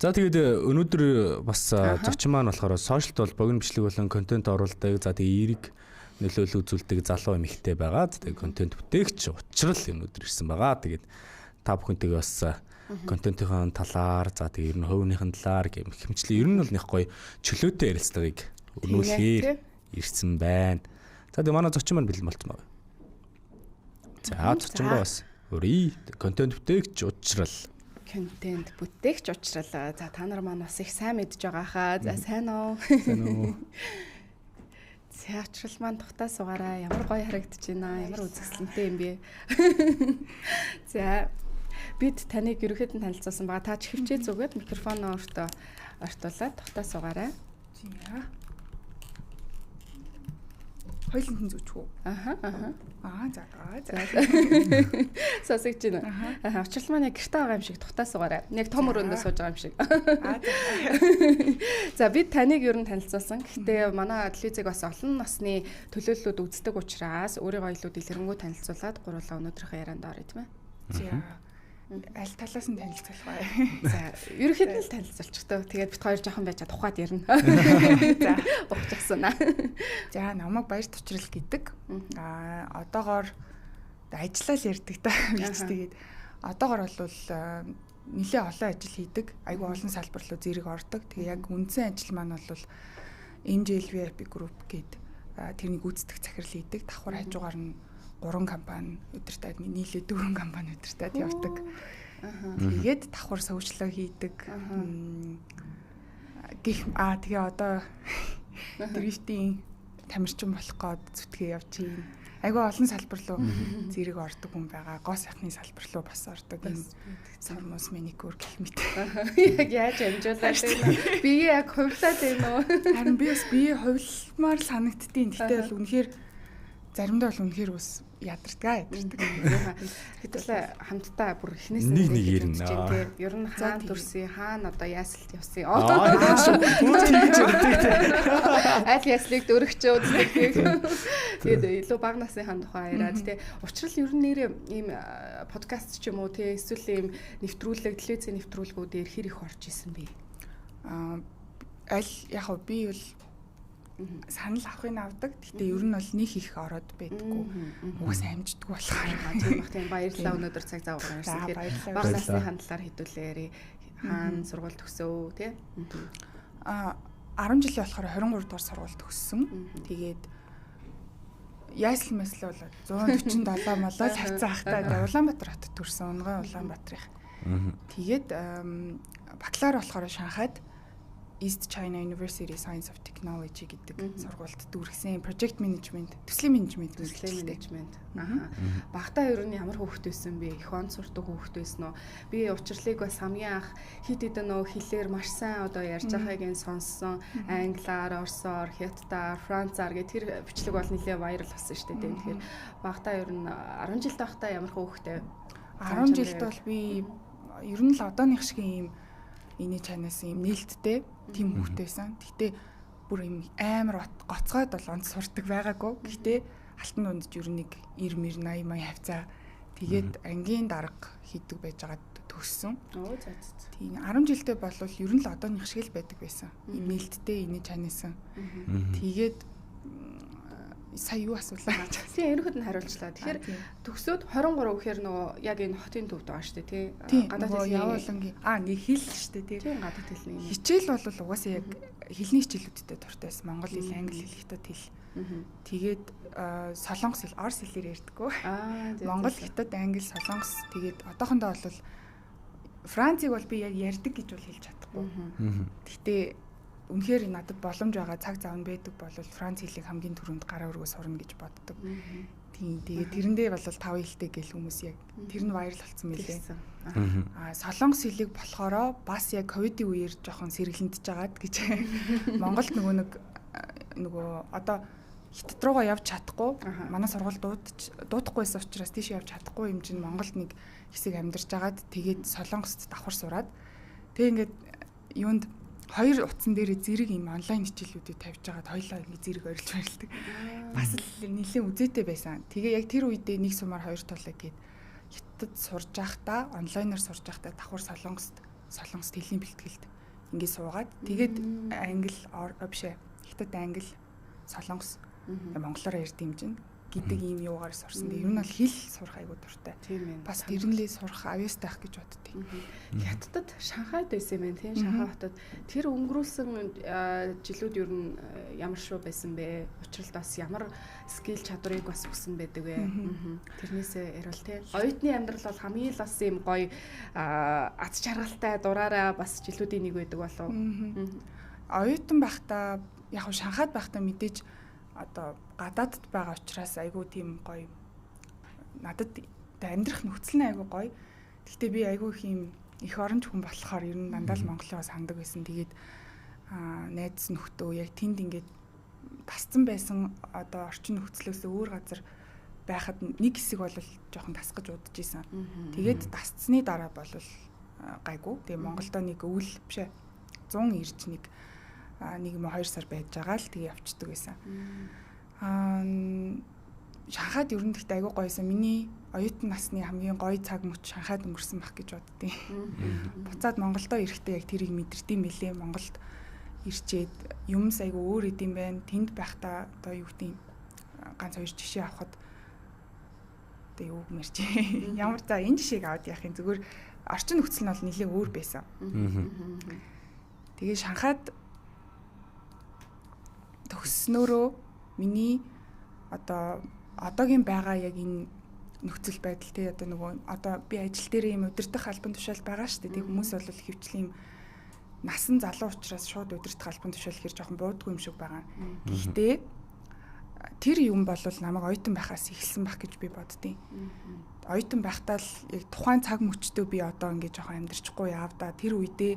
За тэгээд өнөөдөр бас зочин маань болохоор сошиалд бол богино бичлэг болон контент оруулдаг. За тэгээд эерэг нөлөөлөл үзүүлдэг залуу эмэгтэй байгаа. Тэгээд контент бүтээгч учрал өнөөдөр ирсэн байгаа. Тэгээд та бүхэнтэйгээ бас контентын талаар за тэгээд ер нь хувийнхын талаар гэм хэмжлээ. Ер нь бол нэг гоё чөлөөтэй ярилцлагыг өрнүүлэхээр ирсэн байна. За тэгээд манай зочин маань бэлэн болчихсон байна. За зочиндоо бас өрий контент бүтээгч учрал. Контент бүтээгч учрал. За та нар маань бас их сайн мэдж байгаа хаа. За сайн уу? Сайн уу? За учрал маань тухтаа суугаараа. Ямар гоё харагдаж байна. Ямар үзэсгэлэнтэй юм бэ? За бид таныг ерөөхдөө танилцуулсан байгаа. Та ч хөвчээ зүгээд микрофоноо өөртөө ортуулаад тухтаа суугаарай. За. Хойлон хүн зүчгүй. За. Сосгож байна. Учрал маань яг гэртээ байгаа юм шиг тухтаа суугаарай. Яг том өрөөндөө сууж байгаа юм шиг. За бид таныг ер нь танилцуулсан. Гэхдээ манай телевизийг бас олон насны төлөөллүүд үздэг учраас өөрийгөө илүү дэлгэрэнгүй танилцуулаад гурлаа өнөөдрийнхөө ярианд орё тийм ээ. За. Аль талаас нь танилцуулах вэ? За, ерөнхийдөө л танилцуулчихтаа. Тэгээд бит хоёр жоохон байж тухайд ярина. За, ухчихсан аа. За, намайг Баяр Тучрал гэдэг. Одоогоор ажиллал ярьдаг та гэж тэгээд одоогоор бол нэлээ олон ажил хийдэг. Айгүй олон салбар руу зэрэг ордог. Тэгээ яг үндсэн ажил маань бол NJLVIP Group гэдэг тэрнийг гүйцэтгэх захирал хийдэг. Давхар хажуугаар нь 3 компани удирдаад нийлээ 4 компани удирдаад явдаг. Тэгээд давхар сувчлаа хийдэг. Тэгээ одоо дрифтийн тамирчин болох гээд зүтгээ явж байна. Айгүй олон салбар руу зэрэг ордог хүн байгаа. Гоо сайхны салбар руу бас ордог. Сормос маникюр гэх мэт. Яг яаж амжуулаад байна. Би яг хувлаад байна уу? Харин би бас бие хувилмаар санагдтiin. Гэхдээ бол үнэхээр заримдаа бол үнэхээр бас ядардаг. Хэтэл хамтдаа бүр эхнээс нэг ирнэ. Ер нь хаан төрсөн, хаан одоо ясалт явсан. Аль яслыг дөрөгчөө үздэг. Тэгээд илүү бага насны хаан тухай яриад тий. Учрал ер нь нэр ийм подкаст ч юм уу тий эсвэл ийм нэвтрүүлэг, телевизийн нэвтрүүлгүүд хэр их орж исэн бэ? Аль яг би бол санал авахыг авдаг. Гэтэ ер нь бол нэг их ороод байдаггүй. Угс амждаггүй болохоор. Тийм баярлалаа өнөөдөр цаг зав гаргасан. Тэгэхээр бага насны хандлаар хэдүүлээрээ хаан сургууль төгсөө тий. 10 жилийн болохоор 23 дугаар сургууль төгссөн. Тэгээд яасл мэслээ болоод 147 молоо хавцаахтай Улаанбаатар хотод төрсэн. Унгай Улаанбаатарх. Тэгээд бакалавр болохоор Шанхайд East China University Science of Technology гэдэг сургуульд дүүргэсэн. Project Management, төслийн менежмент мэргэжилтэй. Багтаа ер нь ямар хүүхэд байсан бэ? Их он сурдаг хүүхэд байсан уу? Би учрлыг бас хамгийн анх хит хэдэн нөө хэлээр маш сайн одоо ярьж байгааг нь сонссон. Англиар, орсоор, хятадаар, францаар гэх тэр бичлэг бол нэлээ вайрал болсон шүү дээ. Тэгэхээр багтаа ер нь 10 жил тахтаа ямар хүүхэдтэй? 10 жилд бол би ер нь л одооных шиг юм энэ чанаас юм нээлттэй тийм хүүхдтэй байсан. Гэхдээ бүр юм амар гоцгойд бол онц сурдаг байгаагүй. Гэхдээ алтан дунд ч ер нь 90 80 80 хавцаа тэгээд ангийн дарга хийдэг байж байгаад төгссөн. Тийм 10 жилдээ бол ер нь л одооных шиг л байдаг байсан. Юм нээлттэй энэ чанаас. Тэгээд сая юу асуулаа. Тийм ерөнхийд нь хариулчлаа. Тэгэхээр төгсөөд 23 гэхээр нөгөө яг энэ хотын төвд байгаа шүү дээ тий. Гадаад хэлний явуулангийн нэг хэл шүү дээ тий. Тийм гадаад хэлний. Хичээл бол угаасаа яг хэлний хичээлүүдэд дуртай байсан. Монгол хэл, англи хэл, хятад хэл. Тэгээд солонгос хэл, орс хэлээр ярьдаггүй. Монгол, хятад, англи, солонгос тэгээд одоохондоо бол Францыг бол би яг ярьдаг гэж бол хэлж чадахгүй. Гэхдээ үнэхээр надад боломж байгаа цаг зав нь байдаг бол Франц хэлийг хамгийн түрүүнд гараа өргөө сурна гэж боддог. Тийм тэгээд тэрэндээ бол 5 хэлтэй гэл хүмүүс яг тэр нь вайрал болсон мөлий. Солонгос хэлийг болохоро бас яг ковидын үеэр жоохон сэргэлэндж жагаад гэж Монголд нөгөө одоо хятад руугаа явж чадахгүй манай сургууль дуутахгүйсэн учраас тийш явж чадахгүй юм чинь Монголд нэг хэсэг амьдарч жагаад тэгээд Солонгост давхар сураад тэг ингээд юунд хоёр утсан дээр зэрэг юм онлайн хичээлүүдийг тавьж байгаад хоёлаа ингэ зэрэг орилж барилдаг. Бас л нэлээд үзээтэй байсан. Тэгээ яг тэр үедээ нэг сумаар хоёр тулаа гээд хятад сурж байхдаа онлайнаар сурж байхдаа давхар Солонгост Солонгост хэлний бэлтгэлд ингээд суугаад тэгээд англи биш ээ. Хятад англи Солонгос монголоор ярьд юм чинь гэдэг ийм юугаар сурсан. Ер нь бол хэл сурах айгуу дуртай. Бас тэрнлээ сурах авьяастай ах гэж боддгийг. Хятадд Шанхайд байсан юм тийм Шанхай хотод тэр өнгөрүүлсэн жилүүд ер нь ямар шүү байсан бэ? Учралд бас ямар скил чадварыг бас өгсөн байдаг вэ? Тэрнээсээ ярил тийм. Оюутны амьдрал бол хамгийн л бас юм гоё аз жаргалтай дураараа бас жилүүдийн нэг байдаг болов. Оюутан байхдаа яг Шанхайд байхдаа мэдээж одоо гадаадд байгаа учраас айгүй тийм гоё надад амьдрах нөхцөл нь айгүй гоё. Гэхдээ би айгүй их юм их оронч хүн болохоор ер нь дандаа л Монголын сандаг байсан. Тэгээд найз нөхдөө яг тэнд ингээд тасцсан байсан одоо орчин нөхцлөөс өөр газар байхад нэг хэсэг бол жоохон тасгаж удаж исэн. Тэгээд тасцсны дараа бол гайгүй. Тэгээ Монголдо нэг өвөл бишээ 100 ирж нэг 2 сар байж байгаа л тэгээ явцдаг байсан. Шанхайд ер нь гэхдээ айгүй гоёсэн. Миний оюутан насны хамгийн гоё цаг мөч Шанхайд өнгөрсөн байх гэж боддیں۔ Буцаад Монголдо ирэхдээ яг тэрийг мэдэрдэм билээ. Монголд ирчээд юмс айгүй өөр идэм байна. Тэнд байхдаа одоо юу гэдэг ганц хоёр жишээ авахад одоо юу гэмэрч ямар за энэ жишээг аваад яах юм зүгээр орчин нөхцөл нь бол нэлээд өөр байсан. Тэгээ Шанхайд төгснөөрөө миний одоогийн байгаа яг энэ нөхцөл байдал тий одоо нөгөө одоо би ажил дээр юм удирдах албан тушаал байгаа шүү дээ. Тэг хүмүүс бол хөвчлийн насан залуу учраас шууд удирдах албан тушаал хэр жоохон буудгүй юм шиг байгаа. Гэхдээ тэр юм бол намайг оюутан байхаас эхэлсэн байх гэж би боддیں۔ Оюутан байхдаа л яг тухайн цаг мөчтөө би одоо ингээд жоохон амьдрчихгүй яавда. Тэр үедээ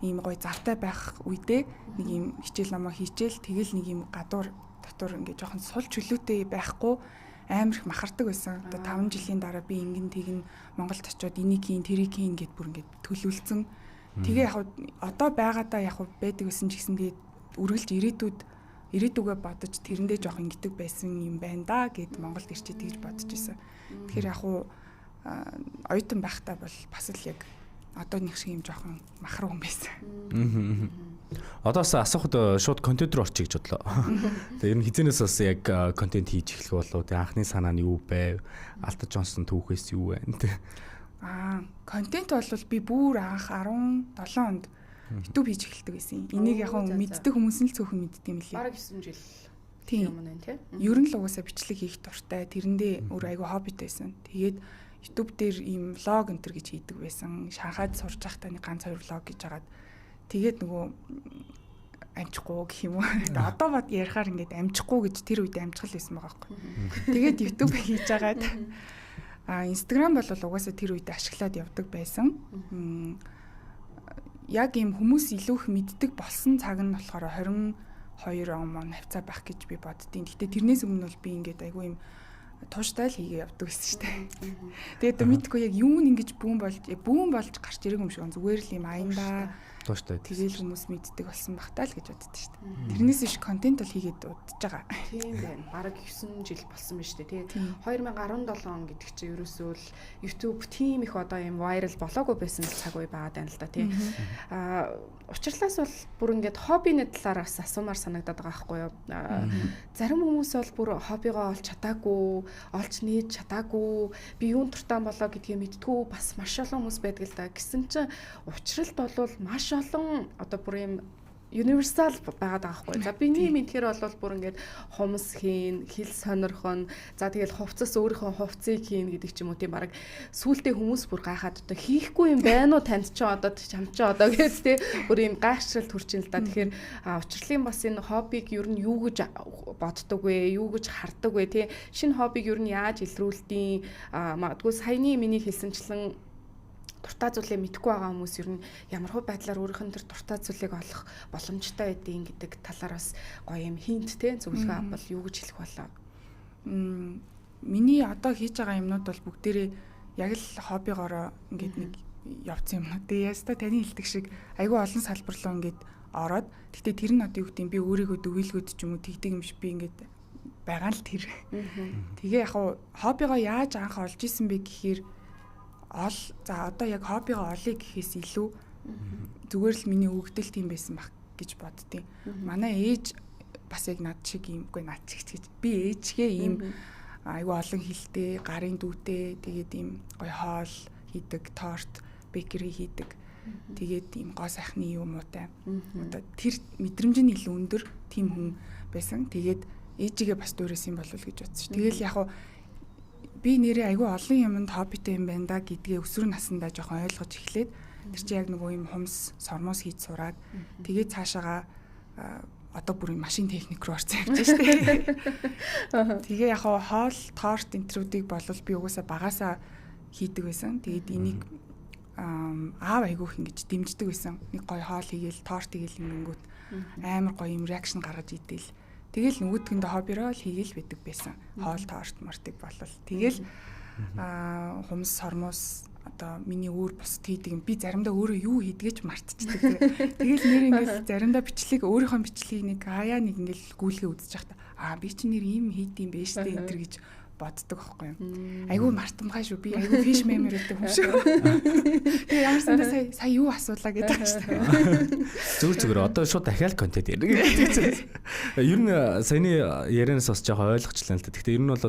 ийм гоё завтай байх үедээ нэг юм хичээл намаа хийчихэл тэгэл нэг юм гадуур дотор ингээд жоохон сул чөлөөтэй байхгүй амар их махардаг байсан. Одоо 5 жилийн дараа би ингэн тэгнэ Монголд очиод энийг хийн тэрийг хийн гэд бүр ингээд төлөвлөсөн. Тэгээ яг одоо байгаадаа яг байдаг гэсэн ч гэсэн тэгээд үргэлж ирээдүгөө бодож тэрэндээ жоох ингэдэг байсан юм байна да гэд Монголд ирчээд тэгж бодож байсан. Тэгэхээр яг оюутан байхдаа бол бас л яг одоо нэг шиг юм жоохон махар хүн байсан. Одоос асуухад шууд контент руу орчих гэж бодлоо. Тэгээ ер нь хизэнээс бас яг контент хийж эхлэх болов. Тэгээ анхны санаа нь юу байв? Алтад Джонсон түүхээс юу байна? Контент бол би бүр анх 17 онд YouTube хийж эхэлдэг байсан. Энийг яг мэддэг хүмүүс нь л цөөхөн мэддэг юм лээ. Бараг 9 жил. Тийм юм тий. Ер нь л угаасаа бичлэг хийх дуртай. Тэрэндээ өөр айгүй хоббитэй байсан. Тэгээд YouTube дээр ийм влог энтер гэж хийдэг байсан. Шанхайд сурч байхдаа нэг ганц хоёр влог гэж хагаад тэгээд нөгөө амжихгүй гэх юм уу. Одоо бод ярихаар ингээд амжихгүй гэж тэр үед амжихал байсан байгаа байхгүй. Тэгээд YouTube хийж агаад Instagram бол угаасаа тэр үед ашиглаад явдаг байсан. Яг ийм хүмүүс илүү их мэддэг болсон цаг нь болохоор 22 он хавцаа байх гэж би боддیں۔ Гэхдээ тэрнээс өмнө бол би ингээд айгүй юм тууштай л хийгээ явдаг гэсэн шүү дээ. Тэгээд мэдгүй яг юу нь ингэж бүүн болж гарч ирэх юм шиг зүгээр л юм аяндаа тууштай. Тэгээл хүмүүс мэддэг болсон багтаа л гэж боддоо шүү дээ. Тэрнээс иш контент бол хийгээд удаж байгаа. Тийм байна. Бараг 9 жил болсон байна шүү дээ. Тэгээ 2017 он гэдэг чинь ерөөсөө л YouTube тийм их одоо юм viral болоогүй байсан цаг үе байгаа даа л да тий. Учирлаас бол бүр ингээд хоббины талаар бас асуумаар санагдаад байгаа байхгүй юу. Зарим хүмүүс бол бүр хоббигоо олж чадаагүй, олж нээж чадаагүй, би юун туртаан болоо гэдгийг мэдтгүү бас маш олон хүмүүс байдаг л да. Гэсэн чинь учралд бол маш олон одоо бүр юм universal байгаад байгаа байхгүй. За биний мэдхээр бол бүр ингээд хумс хийн, хил сонирхон, за тэгэл хувцас өөрийнхөө хувцсыг хийн гэдэг ч юм уу тийм баг сүултээ хүмүүс бүр гайхаад одоо хийхгүй юм байна уу танд ч одоо чам ч одоо гэж тий бүр юм гайхшралт хүрчин л да. Тэгэхээр учрлын бас энэ хоббиг ер нь юу гэж боддог вэ? Юу гэж хардаг вэ? Тий шинэ хоббиг ер нь яаж илрүүлдэг? Магадгүй саяны миний хэлсэнчлэн дуртай зүйлээ мэдгүй байгаа хүмүүс ер нь ямархуу байдлаар өөрийнх нь тэр дуртай зүйлийг олох боломжтой байдгийг гэдэг талаар бас гоё юм хинт те зөвлөгөө бол юу гэж хэлэх болоо. Миний одоо хийж байгаа юмнууд бол бүгдээрээ яг л хоббигоороо ингээд нэг явцсан юмнууд. Яста таны хэлдэг шиг айгүй олон салбар руу ингээд ороод гэтээ тэр нь одоо юу гэдэг би өөрийгөө дөвөлгөөд ч юм уу тэгдэг юм шиг би ингээд байгаа л тэр. Тэгээ яг хоббигоо яаж анх олж исэн бэ гэхээр за одоо яг хоббигоо олъё гэхээс илүү Зүгээр л миний өгдөл тийм байсан баг гэж боддیں۔ Манай ээж бас яг над шиг юм, үгүй над шиг гэж би ээжгээ ийм айгүй олон хилтэй, гарын дүүтэй, тэгээд ийм гоё хоол хийдэг, торт, бекери хийдэг. Тэгээд ийм гоо сайхны юмутай. Одоо тэр мэдрэмж нь илүү өндөр тийм хүн байсан. Тэгээд ээжигээ бас дуурайсан болов гэж бодсон. Тэгэл яг хуу би нэрээ айгүй олон юмд хоббитэй юм байна да гэдгээ өсвөр насндаа жоохон ойлгож эхлээд тэр чинь яг нөгөө юм хумс, сормоос хийж сураад тэгээд цаашаага одоо бүр машин техник руу орсон явж штэ. Тэгээ яг хоол, торт энтрүүдийг болвол би угаасаа багасаа хийдэг байсан. Тэгээд энийг аав айгүйх ингэж дэмждэг байсан. Нэг гоё хоол хийгээл, торт хийгээл ингэнгүүт амар гоё юм реакшн гаргаж идэл. Тэгэл нөгөөдгөндөө хоббироо л хийгээл байдаг байсан. Хоол, торт, мартыг болвол. Тэгэл хумс, сормоос одоо миний өөр бусд хийдэг юм. Би заримдаа өөрөө юу хийдгээч мартчихдаг. Тэгэл нэр ингэж заримдаа бичлэг өөрийнхөө бичлэгийг нэг хаяа нэг ингээл гүйлгээ үзэж байхдаа би чи нэр ийм хийдэм бэ штэ энэ төр гэж боддог аахгүй юм. Айгүй мартамгай шүү. Би айгүй фиш меморитэй хүн шүү. Тэгээ ямарсандаа сая юу асуулаа гэдэг чинь. Зүгээр одоо шууд дахиад контент ярих. Ер нь саяны ярианаас бас жоохон ойлгочлаа л да. Гэхдээ ер нь бол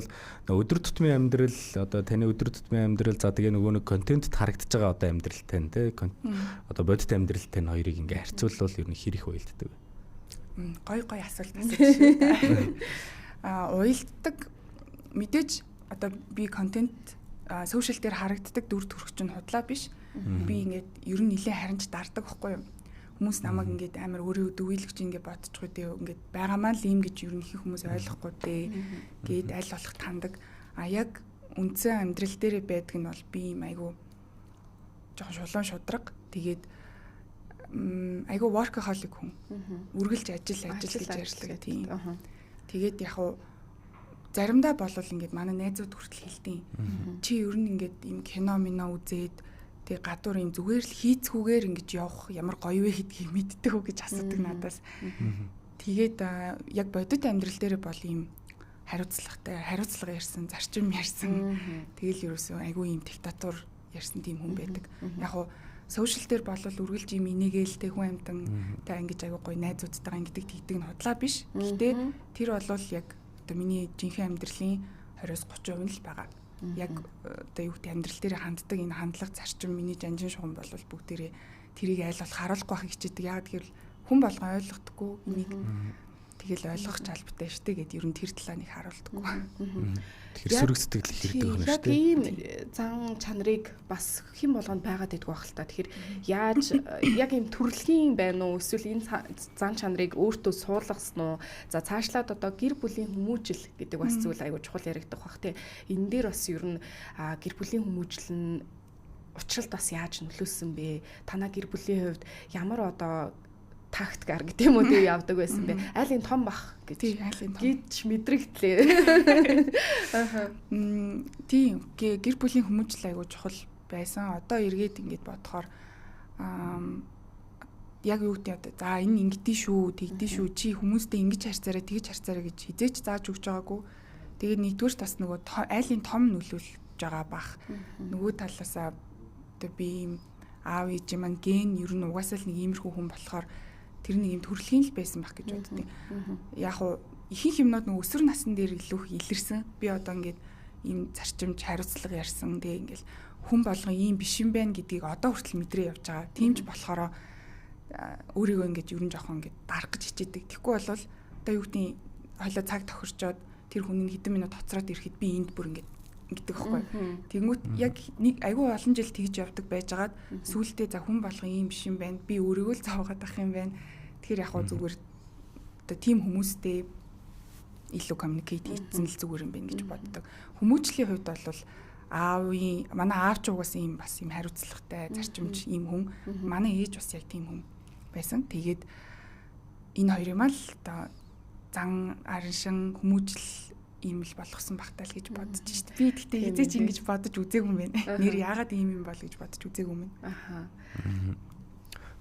өдөр тутмын амьдрал одоо таны өдөр тутмын амьдрал за тэгээ нөгөө нэг контентэд харагдаж байгаа одоо амьдралтай нь те одоо бодит амьдралтай нь хоёрыг ингээ харьцуулбал ер нь хэр их уйлддаг вэ? Гой асуулт асууж шүү. Уйлддаг мэдээж одоо би контент сошиал дээр харагддаг дүр төрх чинь худлаа биш. Би ингээд ер нь нэлээд харанч дардаг байхгүй юу? Хүмүүс намайг ингээд амар өөрөө дөвөөлөгч ингээд бодчихгүй дээ. Ингээд байгаамаа л ийм гэж ер нь их хүмүүс ойлгохгүй дээ. Гээд аль болох тандаг. Яг үндсэн амьдрал дээр байдаг нь бол би юм айгу жоохон шулуун шудраг. Тэгээд айгу workaholic хүн. Үргэлж ажил гэж ярьдаг тийм. Тэгээд яг уу заримдаа болвол ингээд манай найзууд хүртэл хэлдэг. Чи ер нь ингээд ийм кино мино үзээд тэг гадуур ийм зүгээр л хийцгүүгээр ингэж явах ямар гоё вэ гэдгийг мэддэг үү гэж асуудаг надаас. Тэгээд яг бодит амьдрал дээр бол ийм хариуцлага ярьсан, зарчим ярьсан. Тэгэл ерөөсөө айгүй ийм диктатур ярьсан тийм хүн байдаг. Яг уу сошиал дээр болвол үргэлж ийм инээгээл хүн амтан та ингэж айгүй гоё найзуудтайгаа ингэдэг тэгдэг нь худлаа биш. Гэхдээ тэр бол яг одоо миний жинхэнэ амьдралын 20-30% нь л байгаа. Яг одоо юу гэдэг амьдрал дээр ханддаг энэ хандлага зарчим миний жанжин шугам бол бүгдээрээ тэрийг айл болох харуулахгүй байх хичээдэг. Яг тэгэхээр хүн болгон ойлгохдаггүй энийг тэгэл ойлгох жалбартай штэ гэд ер нь тэр талаа нэг харуулдаггүй. Тэгэхээр сөрөг сэтгэл хэрэг байна штэ. Тийм зан чанарыг бас хэн болгонд байгаад идэх байх л та. Тэгэхээр яаж яг юм төрөлхийн байна уу эсвэл энэ зан чанарыг өөртөө суулгасан уу? За цаашлаад одоо гэр бүлийн хүмүүжил гэдэг бас зүйл аягүй чухал яригдах бах тий. Энэ дээр бас ер нь гэр бүлийн хүмүүжил нь учралд бас яаж нөлөөсөн бэ? Танаа гэр бүлийн хувьд ямар одоо тактикаар гэдэг юм уу тий явдаг байсан бэ? Айлын том бах гэж мэдрэгдлээ. Тийм гэр бүлийн хүмүүжил аягүй чухал байсан. Одоо эргээд ингэж бодохоор яг юу гэдэг за энэ ингэдэж шүү, тэгдэж шүү, чи хүмүүстэй ингэж харьцаарай, тэгж харьцаарай гэж хизээч зааж өгч байгаагүй. Тэгээд нэгдүгээр бас нөгөө айлын том нөлөөлж байгаа бах. Нөгөө талаасаа одоо би аав ээж маань ген ер нь угаасаа л нэг иймэрхүү хүн болохоор тэр нэг юм төрөлхийн л байсан байх гэж боддیں۔ Яг уу ихэнх юмнууд нөгөө өсвөр насны дээр илүү илэрсэн. Би одоо ингээд ийм зарчимж хариуцлага ярьсан. Тэгээ ингээл хүн болгон ийм биш юм байна гэдгийг одоо хүртэл мэдрээ явж байгаа. Тиймж болохоор өөрийгөө ингээд ерөн жоохон ингээд дарах гэж хичээдэг. Тэгэхгүй бол одоо юу гэдэг хойлоо цаг тохирчоод тэр хүний хэдэн минут хоцроод ирэхэд би энд бүр ингээд гэдэг байхгүй. Тэгмүүд яг нэг айгүй олон жил тэгж явдаг байжгаад сүүлдээ за хүн болгон ийм биш юм байна. Би өөрийгөө л зовоод ах юм байна. Тэгэхээр яг хоо зүгээр одоо тийм хүмүүстэй илүү communicate хийсэн л зүгээр юм байна гэж боддог. Хүмүүжлийн хувьд бол манай аав ч угаасаа ийм бас ийм хариуцлагатай зарчимч ийм хүн. Манай ээж бас яг тийм хүн байсан. Тэгээд энэ хоёр юм л одоо зан араншин хүмүүжил ийм л болгосон багтаа л гэж бодож шít. Би тэгтээ хизээч ингэж бодож үзээгүй юм байна. Нэр яагаад ийм юм бол гэж бодож үзээгүй юм байна.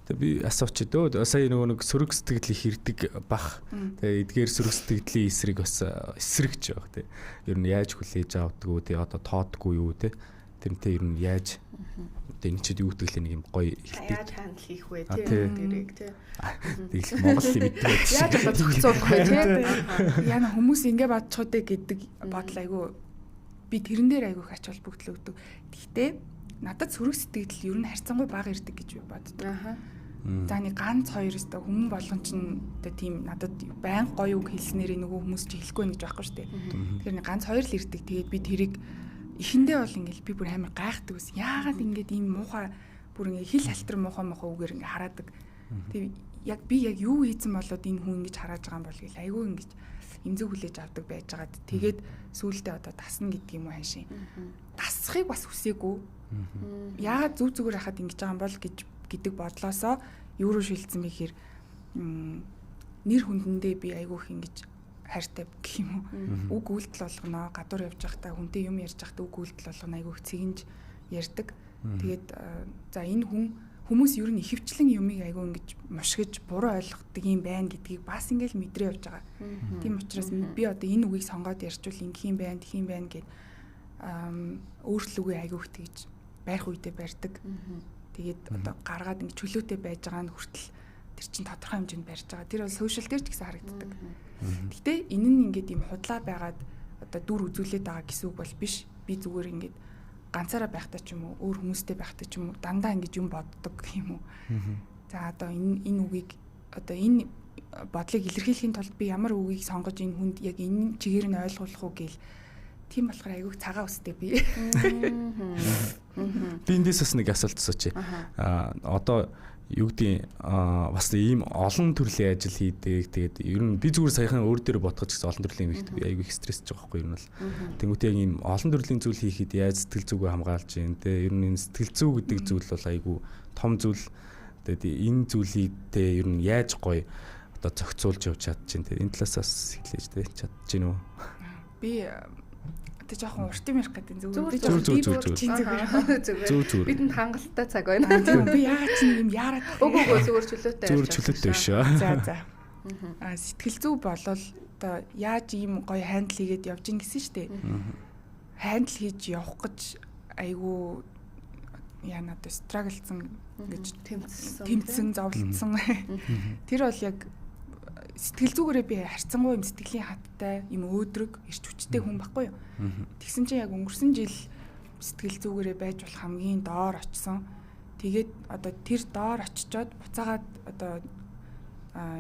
Тэгээ би асууч дөө сая нөгөө нэг сөрөг сэтгэлийн хэрдэг бах. Тэгээ эдгээр сөрөг сэтгэлийн эсрэг бас эсрэгч баг тий. Ер нь яаж хүлээж авдаг үү тий одоо тоодгүй юу тий. Тэрнтэй ер нь яаж тэ энэ ч юу гэдэг л нэг юм гоё хэлдэг. Яаж хандл хийх вэ тэрийг тий. Тэгэл Монголын мэддэг. Яаж болоод зохицуулах вэ тий. Яна хүмүүс ингэ бодчиход гэдэг бодол айгүй би тэрэн дээр айгүй ач холбогдол өгдөг. Гэхдээ надад сөрөг сэтгэл ер нь харьцангуй бага ирдэг гэж би боддог. За нэг ганц хоёр өстө хүмүүс болгон чинь одоо тийм надад байн гоё үг хэлснээрээ нөгөө хүмүүс чи хэлэхгүй гэж байхгүй шүү дээ. Тэгэхээр нэг ганц хоёр л ирдэг. Тэгээд би тэрийг эхэндээ бол ингээл би бүр амар гайхдаг ус. Яагаад ингэж ийм муухай бүр ингээ хэл халтар муухай үгээр ингээ хараадаг. Тэгээд яг би яг юу хийсэн болоод энэ хүн ингэж харааж байгаа юм бол гэл айгүй ингэж имзэг хүлээж авдаг байжгаад тэгээд сүүлдээ одоо тасна гэдэг юм уу хайшин. Тасахыг бас хүсээгүй. Яагаад зүг зүгээр хахад ингэж байгаа юм бол гэдэг бодлоосоо юу руу шилжсэн бэ гэхээр нэр хүндэндээ би айгүй их ингэж хайртай гэх юм уу. Үг үйлдэл болгоно, гадуур явж байхдаа хүнтэй юм ярьж байхдаа үг үйлдэл болгоно айгүй их цэгэнж ярьдаг. Тэгээд за энэ хүмүүс ер нь ихэвчлэн юмыг айгүй ингэж мушгиж буруу ойлгодог юм байна гэдгийг бас ингээл мэдрээ явж байгаа. Тийм учраас би одоо энэ үгийг сонгоод ярьчвал ингэх юм байна, тэх юм байна гэд өөрчлөлгүй айгүй их тэгж барих үедээ барьдаг. Тэгээд одоо гаргаад ингэ чөлөөтэй байж байгаа нь хүртэл тэр чин тодорхой хэмжээнд барьж байгаа. Тэр бол сошиал дээр ч гэсэн харагддаг. Гэтэ энэ нь ингээд юм худлаа байгаад одоо дүр үзүүлээд байгаа гэсэн үг бол биш. Би зүгээр ингээд ганцаараа байхдаа ч юм уу, өөр хүмүүстэй байхдаа ч юм уу дандаа ингэж юм боддог гэх юм уу. За одоо энэ үгийг одоо энэ бодлыг илэрхийлэхийн тулд би ямар үгийг сонгож энэ хүнд яг энэ чигээр нь ойлгуулах уу гээл тийм болохоор айгүйх цагаа өстэй би. Би эндээс бас нэг асуулт асуучих. Одоо юу гэдэг бас ийм олон төрлийн ажил хийдэг. Тэгээд ер нь би зүгээр саяхан өөр дээр бодгож гэсэн олон төрлийн юм ихтэй айгүй стрессж байгаа байхгүй юу ер нь л. Тэнгүүтээ яг ийм олон төрлийн зүйл хийхэд яаж сэтгэл зүгөө хамгаалж юм те. Ер нь энэ сэтгэл зүй гэдэг зүйл бол айгүй том зүйл. Тэгээд энэ зүйлийдээ ер нь яаж гоё одоо зохицуулж явж чадчих юм те. Энэ талаас бас хэлээж те чадчих гин үү? Би тэг жоохон урт юм ярих гэдэг зүгээр. Бидэнд хангалттай цаг байна. Би яагаад ч юм яарад өгөө зүгээр чөлөөтэй ярьж. Зүгээр чөлөөтэй шүү. За. Сэтгэл зүй болол одоо яаж ийм гоё хандл хийгээд явж ин гэсэн штэ. Хандл хийж явах гэж айгүй яа надад страглцсан гэж тэмцсэн зовлцсон. Тэр бол яг сэтгэл зүгээрээ би харьцангуй юм сэтгэлийн хаттай юм өөдрөг эрч хүчтэй хүн байхгүй юу. Тэгсэн чинь яг өнгөрсөн жил сэтгэл зүгээрээ байж болох хамгийн доор очсон. Тэгээд одоо тэр доор очичоод буцаагаад одоо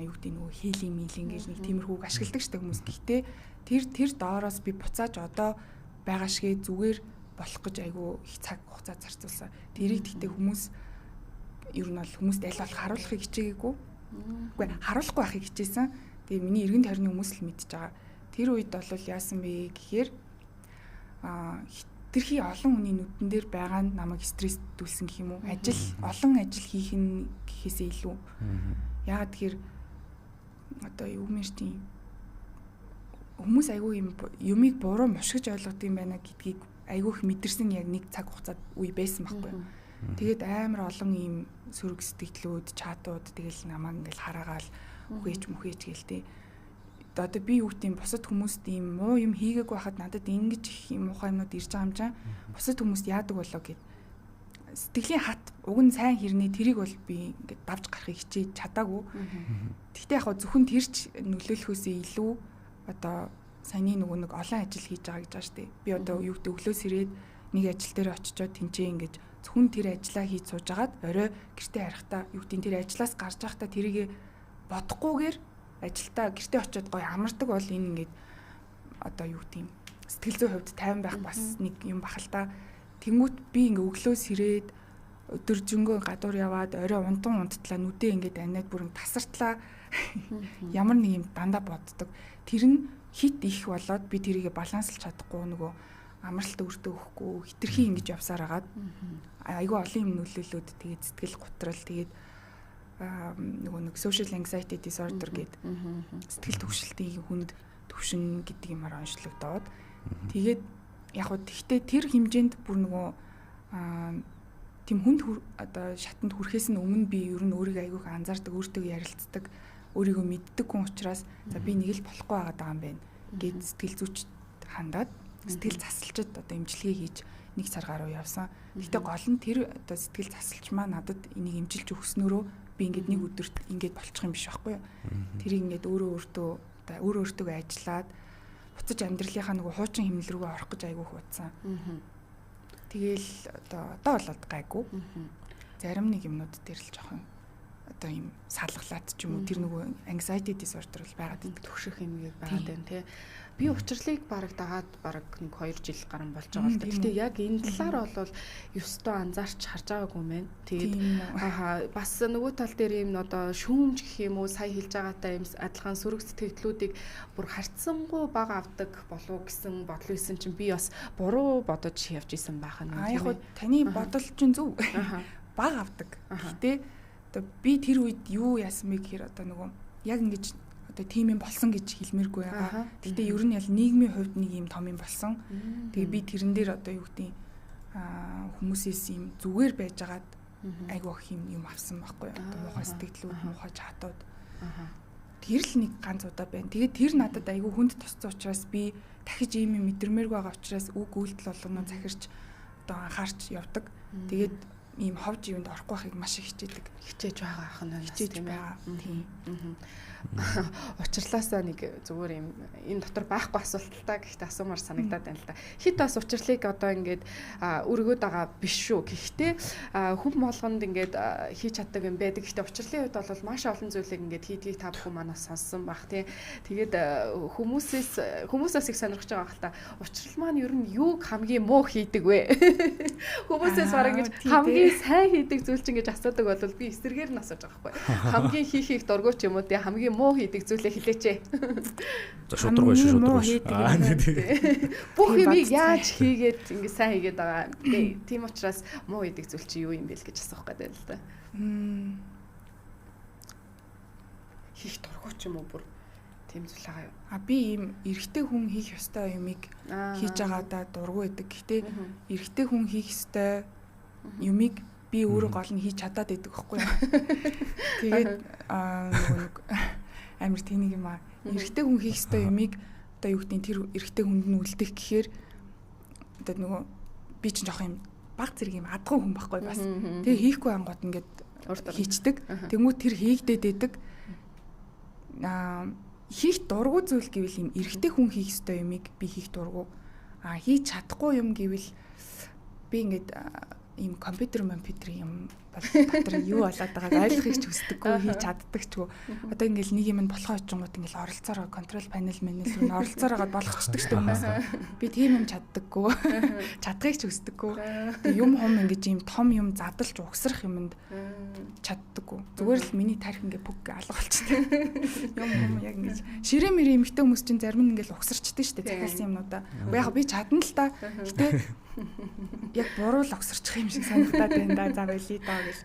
юу гэдэг нөгөө хийлинг гэж нэг тиймэрхүүг ашигладаг штэ хүмүүс. Гэхдээ тэр доороос би буцааж одоо байгаа шигээ зүгээр болох гэж айгүй их цаг хугацаа зарцуулсан. Тэрийг гэхдээ хүмүүс ер нь бол хүмүүст аль болох харуулахыг хичээгээгүй. Үгүй харуулахгүй байхыг хичээсэн. Тэгээ миний эргэн тойрны хүмүүс л мэдчихэж байгаа. Тэр үед бол яасан бэ гэхээр хитрхи олон хүний нүдэн дээр байгаа нь намайг стресстүүлсэн гэх юм уу? Олон ажил хийх нь гэхээсээ илүү. Яагаад тэгэхээр одоо юу мэр тийм хүмүүс айгүй юмыг буруу мушгиж ойлгоод юм байна гэдгийг айгүй их мэдэрсэн яг нэг цаг хугацаад үе байсан байхгүй юу? Тэгээд амар олон ийм сөрөг сэтгэлүүд, чатууд тэгэл намайг ингээл хараагаал үхээч гэлтэй. Одоо би юу гэм бусад хүмүүст ийм муу юм хийгээгүй байхад надад ингэж их юм муухай юмнууд ирж байгаа юм чам. Бусад хүмүүст яадаг болоо гэд. Сэтгэлийн хат уг нь сайн хэрнээ тэрийг бол би ингээд давж гарахыг хичээж чадаагүй. Гэхдээ яг зөвхөн тэрч нөлөөлөхөөсөө илүү одоо саяны нэг олон ажил хийж байгаа гэж байгаа шүү дээ. Би одоо юу гэдэг өглөөс ирээд нэг ажил дээр очичоод тэнцээ ингэж зөвхөн тэр ажлаа хийж суужгаад орой гэртээ харахтаа юу гэдэг тэр ажлаас гарч байхдаа тэрийг бодохгүйгээр ажилдаа гэртээ очиод гоё амардаг бол энэ ингээд одоо юу гэдэг сэтгэл зүйн хувьд тайван байх бас нэг юм бахал та. Тэнгүүт би ингээ өглөөс ирээд өдөржингөө гадуур яваад орой унттлаа нүдээ ингээд аниад бүрэн тасартлаа ямар нэг юм дандаа боддог. Тэр нь хит их болоод би тэрийг баланслж чадахгүй нөгөө амралт өөртөө өгөхгүй хитрхи ингэж явсаар агаад айгүй олон юм нөлөөлөд тэгээд сэтгэл готрол тэгээд нөгөө нэг social anxiety disorder гэдэг сэтгэл төвшөлтийн хүнд төвшин гэдэг юмар онцлогдоод тэгээд яг хөө тэгтээ тэр хэмжээнд бүр нөгөө тийм хүнд одоо шатанд хүрэхээс нь өмнө би ер нь өөрийгөө айгүйх анзаардаг, өөртөө ярилцдаг, өөрийгөө мэддэг хүн учраас за би нэг л болохгүй байгаа юм байна гэд сэтгэл зүйч хандаад Сэтгэл засалчид одоо имчилгээ хийж 1 сар гаруй явсан. Гэхдээ гол нь тэр одоо сэтгэл засалч маань надад энийг имжилж өгснөөрөө би ингээд нэг өдөрт ингээд болчих юм биш байхгүй юу. Тэрийг ингээд өөрөө өөртөө ажиллаад буцаж амьдралынхаа нөгөө хуучин хэмнэл рүүгээ орох гэж айгүй хуудсан. Тэгээл одоо болоод гайгүй. Зарим нэг юмнууд дээр л жоохон одоо юм салгалаад ч юм уу тэр нөгөө anxiety disorder л байгаад байдаг. Төгшөх юмгийг байгаад байна тий. Би учрлыг бараг дагаад бараг нэг 2 жил гарan болж байгаа л да. Гэхдээ яг энэ талаар бол ёстой анзаарч харж байгаагүй мэн. Тэгээд бас нөгөө тал дээр юм одоо шүүмж гэх юм уу сая хэлж байгаатай юм адилхан сөрөг сэтгэлдлүүдийг бүр харьцангуй бага авдаг болов гэсэн бодол байсан чинь би бас буруу бодож явж исэн байхаа нэг. Яг хөө таны бодол чинь зөв. Бага авдаг. Гэхдээ одоо би тэр үед юу яасан бэ гэхээр одоо нөгөө яг ингэж одоо тийм юм болсон гэж хэлмээргүй байгаа. Гэхдээ ер нь ял нийгмийн хувьд нэг юм том юм болсон. Тэгээ би тэрэн дээр одоо юу гэдэг хүмүүсээс юм зүгээр байжгаад айгүй их юм авсан байхгүй. Одоо муухай сэтгэлүүд, муухай чатууд. Тэр л нэг ганц удаа байна. Тэгээд тэр надад айгүй хүнд туссан учраас би дахиж ийм юм мэдэрмээргүй байгаа учраас үг үйлдэл болгоно захирч одоо анхаарч явдаг. Тэгээд ийм ховж юунд орохгүй байхыг маш их хичээдэг. Хичээж байгаа ах нь хичээж байгаа. Тийм. Учирлаасаа нэг зүгээр юм энэ дотор байхгүй асуулталтай гэхдээ асуумаар санагдаад байна л да. Хит бас учирлыг одоо ингээд өргөөд байгаа биш шүү. Гэхдээ хүм болгонд ингээд хийж чаддаг юм байдаг. Гэхдээ учирлын хувьд бол маш олон зүйлийг ингээд хийдгийг та бүхэн манаас сонссон баг тий. Тэгээд хүмүүсээс их сонирхож байгаа хэл та. Учрал маань ер нь юуг хамгийн муу хийдэг вэ? Хүмүүсээс бараг ингэж хамгийн сайн хийдэг зүйл чинь гэж асуудаг бол би эсэргээр нь асууж байгаа байхгүй. Хамгийн хийхийг дургуй ч юм уу тий хамгийн муу хийдэг зүйлээ хэлээч. За шудраг шүү шудраг. Бүх юмыг яаж хийгээд ингэ сайн хийгээд байгаа. Тийм учраас муу хийдэг зүйл чи юу юм бэ л гэж асуух гэдэг л да. Хийх дургуй ч юм уу бүр тийм зүйл байгаа юу? Би ийм эрэгтэй хүн хийх ёстой юмыг хийж байгаадаа дургуй байдаг. Гэхдээ эрэгтэй хүн хийх ёстой юмыг би өөрөө гол нь хийж чадаад байдаг байхгүй юу? Тэгээд нэг амар тэнийг юм аа. Эрэгтэй хүн хийх ёстой юмыг одоо юу гэдэг тэр эрэгтэй хүнд нь үлдэх гэхээр одоо нөгөө би ч жоох юм баг зэрэг юм адгуу хүн байхгүй бас. Тэгээ хийхгүй ангууд ингээд хийчдэг. Тэнгүүд тэр хийгдээд байдаг. Хийх дургуй зүйл гэвэл юм эрэгтэй хүн хийх ёстой юмыг би хийх дургуй. Хийж чадахгүй юм гэвэл би ингээд ийм компьютер юм дотор юу болоод байгааг ойлгохыг ч хүсдэггүй, хийж чаддаг ч гоо. Одоо ингээл нэг юм болохоо очингууд ингээл оролцоороо контрол панел рүү оролцоороо болохчдаг ч хүмүүс. Би тийм юм чаддаггүй. Чадахыг ч хүсдэггүй. Тэгээ юм ингэж ийм том юм задалж угсрах юмд чаддаггүй. Зүгээр л миний тарих ингээ бүг алга болчихдаг. Юм яг ингэж ширээ мэрээ эмхтэй хүмүүс чинь зарим нь ингээл угсарчдаг шүү дээ. Захиалсан юмнуудаа. Яг би чадна л та. Гэтэ яг буруу л огсорчих юм шиг санагдаад байна да. За байлий даа гэж.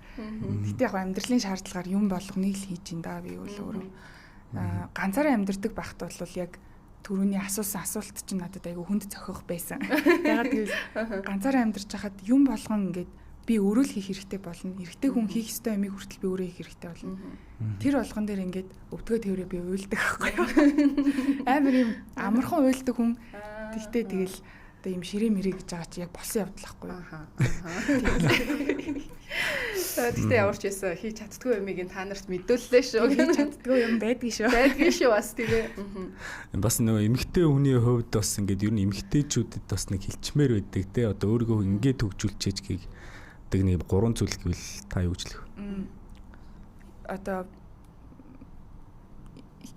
Гэтэ яг амьдралын шаардлагаар юм болгоныг л хийж ин да би өөрөө. Ганцаараа амьдрдаг байхад бол яг түрүүний асуусан асуулт чинь надад айгүй хүнд цохих байсан. Ягаад гэвэл ганцаараа амьдарч хахад юм болгон ингээд би өөрөө л хийх хэрэгтэй болно. Эрэгтэй хүн хийх ёстой юмыг хүртэл би өөрөө хийх хэрэгтэй болно. Тэр болгон дээр ингээд өвдгөө тэрэ би уйлдаг байхгүй юу? Амар юм амархан уйлдаг хүн. Тэгтээ тэгэл одоо юм ширээ мэрээ гэж байгаа чи яг болсон явдал байхгүй юу? Тэгтээ ямар ч байсан хийж чаддгүй юмыг та нарт мэдүүллээ шүү. Хийж чаддгүй юм байдгийг шүү. Байдгийг шүү бас тэгээ. Бас нөгөө эмэгтэй хүний хувьд бас ингээд ер нь эмэгтэйчүүдэд бас нэг хилчмээр байдаг те. Одоо өөрийгөө ингээд хөгжүүлчихэж гэдэг нэг 3 зүйл гэвэл та юу гэж хэлэх вэ? Одоо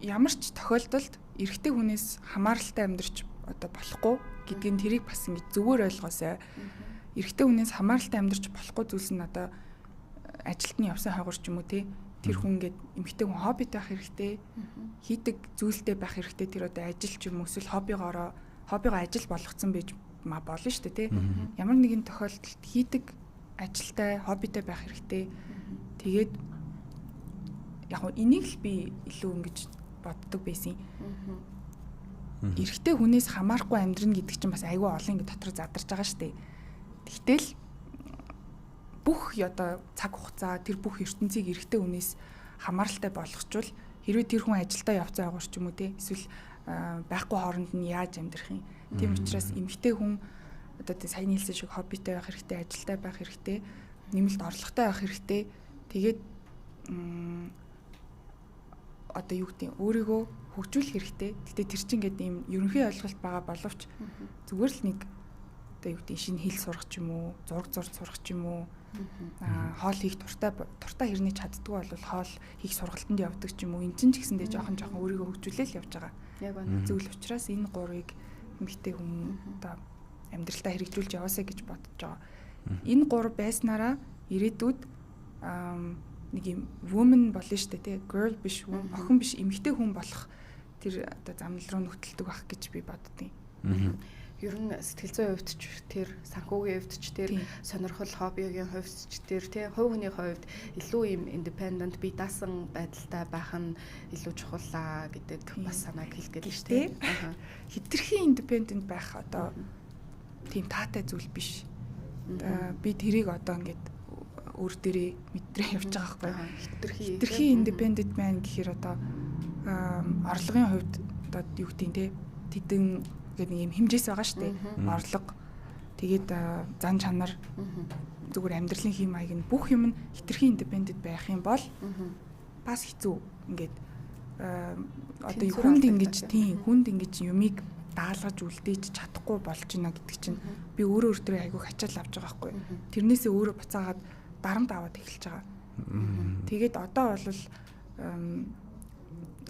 ямар ч тохиолдолд эрэгтэй хүнээс хамааралтай амьдрч одоо болохгүй гэдгийг тэрийг бас ингэ зөвөр ойлгоосай. Эрэгтэй хүнээс хамааралтай амьдрч болохгүй зүйлс нь одоо ажилд нь явсан хойгоор ч юм уу тий тэр хүн ингээд эмэгтэй хүн хоббитэй байх хэрэгтэй, хийдэг зүйлтэй байх хэрэгтэй. Тэр одоо ажил ч юм уу эсвэл хоббигоо ажил болгоцсон байж болно шүү дээ тий. Ямар нэгэн тохиолдолд хийдэг ажилтай, хоббитэй байх хэрэгтэй. Тэгээд яг нь энийг л би илүү ингэж боддог байсан. Эрэгтэй хүнээс хамаарахгүй амьдрна гэдэг чинь бас айгүй олон ингэ дотор задарч байгаа шүү дээ. Тэгтэл бүх одоо цаг хугацаа тэр бүх ертөнцийг эрэгтэй хүнээс хамааралтай болгочвол хэрвээ тэр хүн ажилдаа явцсан байгуур ч юм уу те эсвэл байхгүй хооронд нь яаж амьдрах юм. Тийм учраас эмэгтэй хүн одоо сайн хэлсэн шиг хоббитэй байх хэрэгтэй, ажилтай байх хэрэгтэй, нэмэлт орлоготой байх хэрэгтэй. Тэгээд одоо юу гэдэг өөрийгөө хөгжүүлэх хэрэгтэй. Гэтэ тэр чинь ингээд ийм ерөнхий ойлголт байгаа боловч зүгээр л нэг одоо юу гэдэг шинэ хэл сурах ч юм уу, зураг сурах ч юм уу, хоол хийх туртаа хэрнээ чаддгүй бол хоол хийх сургалтанд явдаг ч юм уу. Энд чинь ч гэсэндээ жоохон өөрийгөө хөгжүүлээл явж байгаа. Яг байна. Зүйл учраас энэ гурыг эмэгтэй хүн одоо амьдралтаа хэрэгжүүлж яваасаа гэж бодож байгаа. Энэ гур байснараа ирээдүйд нэг юм woman болно шүү дээ, тий. Girl биш, охин биш, эмэгтэй хүн болох тэр одоо замнал руу нөтөлдөг байх гэж би боддیں۔ Ер нь сэтгэл зүйн хувьд ч тэр санхүүгийн хувьд ч тэр сонирхол хоббигийн хувьд ч тэр тий хувь хүний хувьд илүү юм independent бие даасан байдалтай байх нь илүү чухал гэдэг бас санааг хэлгээд шүү дээ. Хитрхи independent байх одоо тийм таатай зүйл биш. Би тэрийг одоо ингээд өөр дээрээ мэдрээ явж байгаа байхгүй. Хитрхи independent man гэхээр одоо орлогын хувьд одоо юу гэдэг те тэдэн гэдэг нэг юм хэмжээс байгаа шүү дээ. Орлого тэгээд зан чанар зүгээр амьдралын хэм маяг нь бүх юм нь хитрхи independent байх юм бол бас хэцүү. Ингээд одоо хүнд ингэж юмыг даалгаж үлдээж чадахгүй болж байна гэдэг чинь би өөрөө өөртөө айгүй хачаал авч байгаа байхгүй. Тэрнээсээ өөрөө буцаагаад дарамт аваад эхэлж байгаа. Тэгээд одоо бол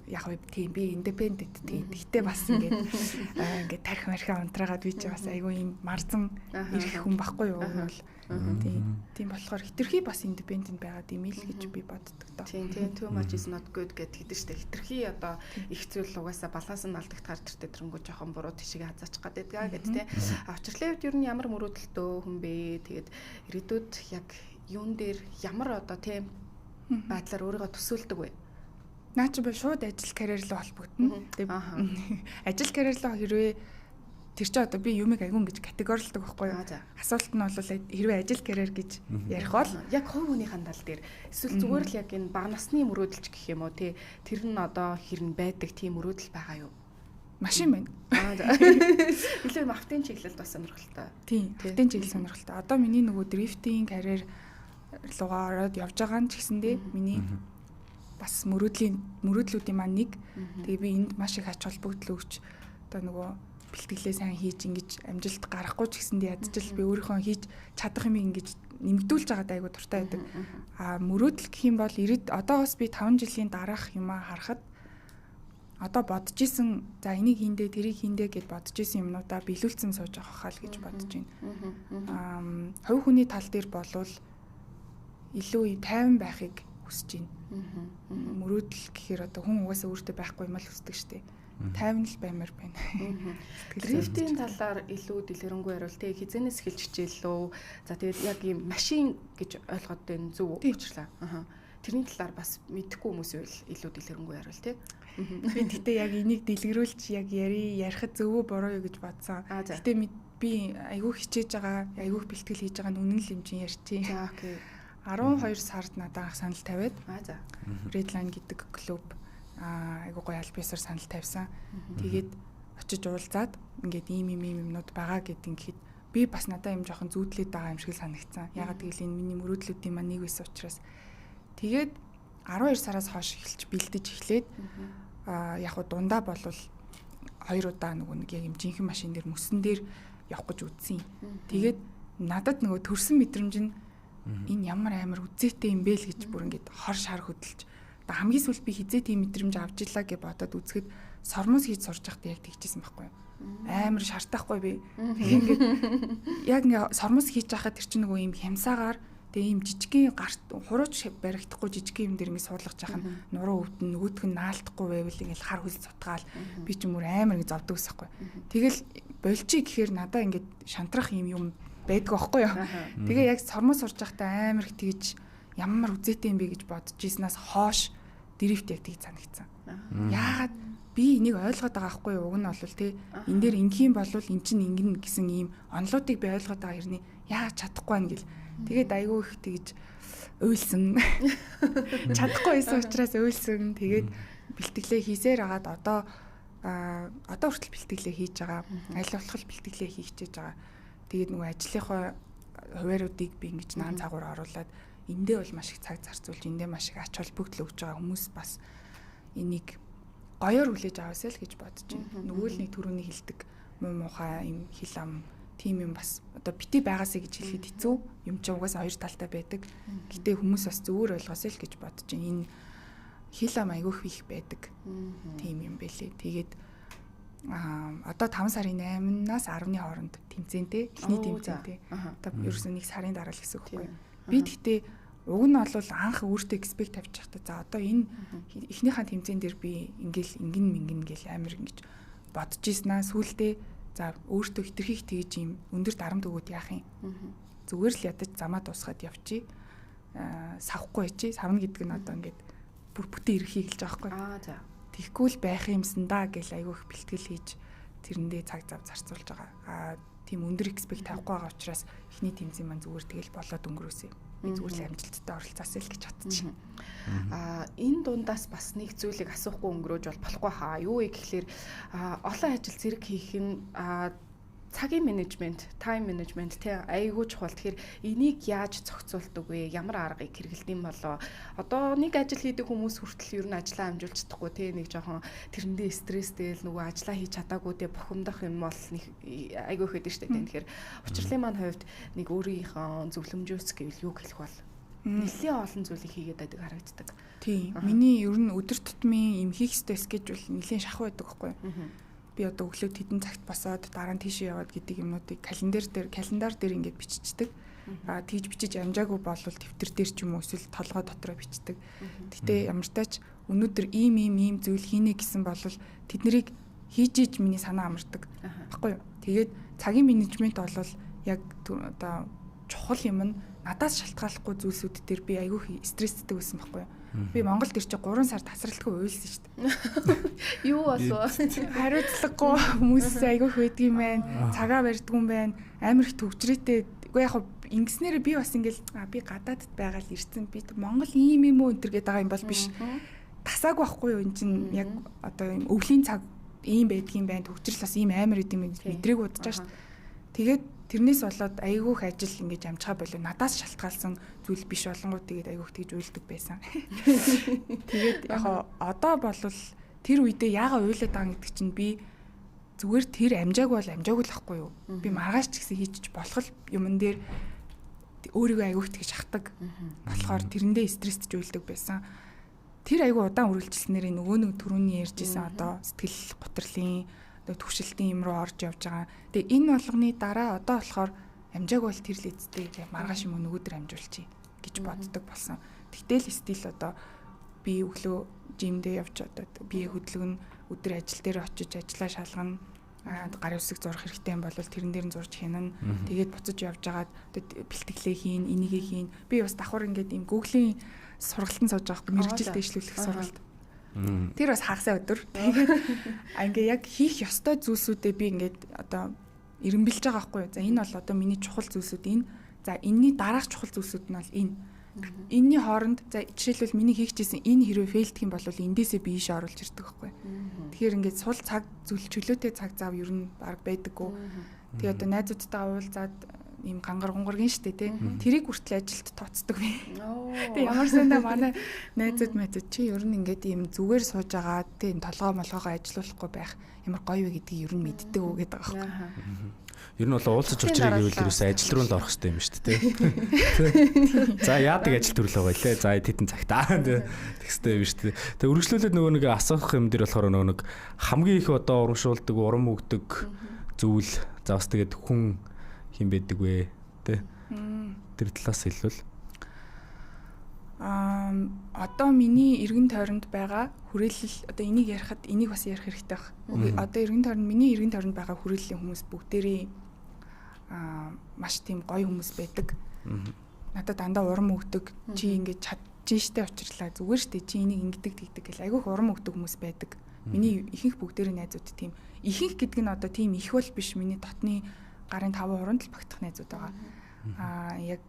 яг вэ тийм би independent тийм. Гэхдээ бас ингээд тарих мархаа унтраагаад би чи бас айгүй юм марзан ирэх хүн байхгүй юу бол тийм болохоор хитрхи бас independent байгаад юм ил гэж би боддог доо. Тийм too much is not good гэдэг хэдэж штэ. Хитрхи одоо их зүйл угаасаа баланс нь алдагдахаар тэртээ тэрнгүү жоохон буруу тишээ хазаачих гэдэг гэдэг тий. Авчирлын хувьд ер нь ямар мөрөөдөлтөө хүн бэ? Тэгээд ирээдүйд яг юун дээр ямар одоо тийм байдлаар өөрийгөө төсөөлдөг вэ? Наач би шууд ажил карьер руу холбогдно. Ажил карьер руу хэрвээ тэр чи одоо би юмыг агиун гэж категорилдог байхгүй юу? Асуулт нь бол хэрвээ ажил карьер гэж ярих бол яг хувь хүний хандаал дээр эсвэл зүгээр л яг энэ бага насны мөрөөдөлч гэх юм уу тий тэр нь одоо хэрн байдаг тийм мөрөөдөл байгаа юу? Машин байна. Илүү автын чиглэлд бас сонирхолтой. Тийм, автын чиглэл сонирхолтой. Одоо миний нөгөө дрифтинг карьер руугаа ороод явж байгаа нь ч гэсэндээ миний бас мөрөөдлүүдийн маань нэг. Тэгээ би энд маш их ач холбогдол өгч одоо нөгөө бэлтгэлээ сайн хийж ингэж амжилт гаргахгүй ч гэсэндээ ядчил би өөрийнхөө хийж чадах юм ингэж нэмэгдүүлж байгаад айгу дуртай байдаг. Мөрөөдөл гэх юм бол одоогоос би 5 жилийн дараах юмаа харахад одоо бодож исэн за энийг хийндэ тэрийг хийндэ гэж бодож исэн юмнуудаа биелүүлсэн сууж авах хаа л гэж бодож байна. Хувь хүний тал дээр болвол илүү тайван байхыг хүсэж байна. Мөрөөдөл гэхээр одоо хүн угаасаа өөртөө байхгүй юм л хүсдэг штеп. Тайван л баймаар байна. Дрифтийн талаар илүү дэлгэрэнгүй хариулт тий хизэнээс эхэлж хичээллөө. За тэгээд яг ийм машин гэж ойлгоод байна зөв уучлаа. Тэрний талаар бас мэдэхгүй хүмүүс байвал илүү дэлгэрэнгүй хариулт тий. Би тэгтээ яг энийг дэлгэрүүлж яг ярихад зөв үү буруу юу гэж бодсон. Тэгтээ би айгүй хичээж байгаа, айгүй бэлтгэл хийж байгаа нь үнэн л юм чинь ярьчих. За окей. 12 сард надад санал тавиад. За. Redline гэдэг клуб айгүй гоё альбисаар санал тавьсан. Тэгээд очиж уулзаад ингээд ийм юмнууд байгаа гэдэг ингээд би бас надад юм жоохон зүүдлээд байгаа юм шиг санагдсан. Ягаад гэвэл энэ миний мөрөөдлүүдийн маань нэг байсан учраас. Тэгээд 12 сараас хойш эхэлж бэлдэж эхлээд яг хуу дундаа болвол 2 удаа нэг яг юм жинхэнэ машин дээр мөсөн дээр явах гэж үзсэн. Тэгээд надад нөгөө төрсөн мэдрэмж нь энэ ямар амар үзээтэй юм бэ л гэж бүр ингээд хор шар хөдөлж хамгийн сүүлд би хизээ тийм мэдрэмж авч илаа гэж бодоод үзэхэд сормос хийж сурч байхдаа яг тэгчихсэн байхгүй юу? Амар шартахгүй би. Тэгээд яг ингээд сормос хийж байхад тэр чинь нөгөө юм хямсаагаар тэгээ ийм жижигхэн гарт хурууч баригдахгүй жижигхэн юм дээр ингээд суулгаж яхах нь нуруу өвдөн нөгөөдх нь наалтахгүй байвал ингээд хар хөл цутгаал би ч юм уу амар ингээд зовдөг гэсэхгүй. Тэгэл болчи гэхээр надаа ингээд шантрах юм байдг байхгүй юу. Тэгээ яг сормос сурж байхдаа амар их тэгж ямар үзээтэй юм бэ гэж бодож ийснаас хоош дрифт яг тийг санагдсан. Яагаад би энийг ойлгоод байгаа байхгүй юу? Уг нь бол тий энэ дээр ингийн болвол эн чинь ингэн гэсэн ийм онлуудыг би ойлгоод байгаа хэрний яагаад чадахгүй байна гэл. Тэгээд айгүй их тэгж уйлсан. Чадахгүй байсан учраас уйлсан. Тэгээд бэлтгэлээ хийсээр агаад одоо одоо хүртэл бэлтгэлээ хийж байгаа. Аль болох бэлтгэлээ хийх гэж байгаа. Тэгээд нөгөө ажлынхаа хувааруудыг би ингэж наан цагуур оруулаад эндээ бол маш их цаг зарцуулж эндээ маш их ач холбогдол өгж байгаа хүмүүс бас энийг гоёор хүлээж аваасай л гэж бодож байна. Нөгөө л нэг түрүүний хэлдэг муухай юм хил ам тийм юм бас одоо бити байгаасаа гэж хэлэхэд хэцүү юм ч угаасаа хоёр талтай байдаг. Гэтэ хүмүүс бас зөвөр ойлгосоо л гэж бодож байна. Энэ хил ам айгүйх их байдаг. Тийм юм бэлээ. Тэгээд одоо 5 сарын 8-наас 10-ны хооронд тэмцээнтэй, эхний тэмцээнтэй. Одоо ерөөсөө нэг сарын дараа л гэсэн үг байхгүй. Би гэхдээ уг нь бол анх өөртөө экспект тавьж байхдаа за одоо энэ эхнийхээ тэмцээн дээр би ингээл ингэн гэл амар ингэж бодож ийснаа сүултээ за өөртөө хитрхийх тэгж юм өндөр дарамт өгөөд яах юм. Зүгээр л ядаж замаа дуусгаад явчих. Савхгүй чи савна гэдэг нь одоо ингээд бүр бүтэн ирэхийг хэлж байгаа байхгүй. Тэгхгүй л байх юмсан да гэл айгүйх бэлтгэл хийж тэрэндээ цаг зав зарцуулж байгаа. Тийм өндөр экспект тавихгүй байгаа учраас эхний тэмцээн маань зүгээр тэгэл болоод өнгөрөөсэй. Би зүгээр л амжилттай оролцоосэй л гэж бодчих. Энэ дундаас бас нэг зүйлийг асуухгүй өнгөрөөж болохгүй хаа. Юу вэ гэхэлэр олон ажил зэрэг хийх нь цагийн менежмент, тайм менежмент тий айгүй чухал. Тэгэхээр энийг яаж зохицуулдаг вэ? Ямар аргыг хэрэглэдэм болоо? Одоо нэг ажил хийдэг хүмүүс хүртэл ер нь ажлаа амжуулж чадахгүй тий нэг жоохон тэрэндээ стресстэй л нөгөө ажлаа хийж чадаагүй тий бухимдах юм бол нэг айгүй хэд штэ тий. Тэгэхээр учрлын маань хувьд нэг өөрийнхөө зөвлөмжөөс гэвэл юу хэлэх бол нэлээд олон зүйлийг хийгээд байдаг харагддаг. Тий. Миний ер нь өдөр тутмын юм хийх стресс гэж бол нэлээд шахуу байдаг байхгүй юу? Би одоо өглөө тэдэн цагт босоод дараа нь тийшээ яваад гэдэг юмнуудыг календар дээр ингээд биччихдэг. Тэгж бичиж амжаагүй болвол дэвтэр дээр ч юм уу эсвэл толгой дотроо бичдэг. Гэтэ ямар ч тач өнөөдөр ийм зүйл хийнэ гэсэн болвол тэднийг хийж иж миний санаа амардаг. Баггүй юу? Тэгээд цагийн менежмент бол яг одоо чухал юм нь надаас шалтгааллахгүй зүйлсүүд дээр би айгүй стресстэй байсан байхгүй юу? Би Монголд ирчих 3 сар тасралтгүй уйлсан шүү дээ. Юу болов? Хариуцлагагүй хүмүүс айгүйх байдаг юм байна. Цагаа барьдгүй юм байна. Амар их төвчрээтэй. Үгүй яг ингэснээр би бас ингээл би гадаадд байгаа л ирсэн. Би Монгол ийм юм уу энэ төр гэдэг байгаа юм бол биш. Тасаагүй байхгүй юу? Энд чинь яг одоо юм өвлийн цаг ийм байдаг юм байна. Төвчрэл бас ийм амар идэм мэдрэг удаж шүү дээ. Тэгээд тэрнээс болоод айгүйх ажил ингэж амжихаа болов надаас шалтгаалсан зүйл биш болонгууд тэгээд айгүйх тэгж уйлдаг байсан. Тэгээд яг одоо болвол тэр үедээ яага уйлаад байгаа гэдэг чинь би зүгээр тэр амжаагүй бол амжаагүй л ахгүй юу. Би маргааш ч гэсэн хийж болох юмн дээр өөрийгөө айгүйх тэгж шахдаг. Болохоор тэрэндээ стресстэй уйлдаг байсан. Тэр айгүй удаан үргэлжилснээр нөгөө нэг түрүүний ярьжсэн одоо сэтгэл готрлын төвшөлтийн юм руу орж явж байгаа. Тэгээ энэ болгоны дараа одоо болохоор амжааг бол тэр л эцтэй маргааш юм нөгөөдөр амжуулчих гэж боддог болсон. Тэгтэл стил одоо би өглөө жимдээ явж одоо бие хөдөлгөн өдөр ажил дээр очиж ажиллаа шалгана. Гар үсэг зурх хэрэгтэй юм бол тэрэн дээр нь зурж хийнэ. Тэгээд буцаж явж агаад бэлтгэлээ хийн, энийгээ хийн. Би бас давхар ингээд юм Google-ийн сургалтанд сууж байгаа мэрэгжил дэвшлүүлэх сургалт. Тэр бас хагасаа өдөр. Тэгээд ингээ яг хийх ёстой зүйлсүүдээ би ингээд одоо эренбэлж байгаа байхгүй юу. За энэ бол одоо миний чухал зүйлсүүд энэ. За энэний дараах чухал зүйлсүүд нь бол энэ. Энийний хооронд за жишээлбэл миний хийчихсэн энэ хэрвээ фейлдэх юм бол эндээсээ би ийшээ оруулж ирдэг байхгүй юу. Тэгэхээр ингээд сул цаг зүйл чөлөөтэй цаг зав ер нь баг байдаггүй. Тэгээд одоо найзуудтайгаа уулзаад ийм гангаргунгаргийн штэ тий. Тэрийг хүртэл ажилд тооцдог би. Тэг ямар сандаа манай найзууд чи ер нь ингээд ийм зүгээр сууж байгаа тий толгоо молгоогоо ажилуулахгүй байх ямар гоё вэ гэдгийг ер нь мэддэг үү гэдэг байгаа байхгүй. Ер нь бол уулзаж учрыг гэвэл ерөөсөө ажил руу л орох хэрэгтэй юм шүү дээ тий. За яадаг ажил төрөл байгаа лээ. За тэдэн цагтаа тэгстэй юм шүү дээ. Тэг үргэлжлүүлээд нөгөө нэг асуух юм дээр болохоор нөгөө нэг хамгийн их одоо урамшуулдаг, урам өгдөг зүйл за бас тэгээд хүн хин байдаг вэ тэ тэр талаас хэлвэл одоо миний эргэн тойронд байгаа хүрээлэл одоо энийг ярихад энийг бас ярих хэрэгтэй баг. Одоо миний эргэн тойронд байгаа хүрээллийн хүмүүс бүгдээрээ маш тийм гоё хүмүүс байдаг. Надад дандаа урам өгдөг. Чи ингэж чадчихжээ учрлаа зүгээр штэ чи энийг ингэдэг тэгдэг гэл айгүйх урам өгдөг хүмүүс байдаг. Миний ихэнх бүгдээрээ найзууд тийм ихэнх гэдэг нь одоо тийм их бол биш миний дотны гарын 5% л багтах найзууд байгаа. Яг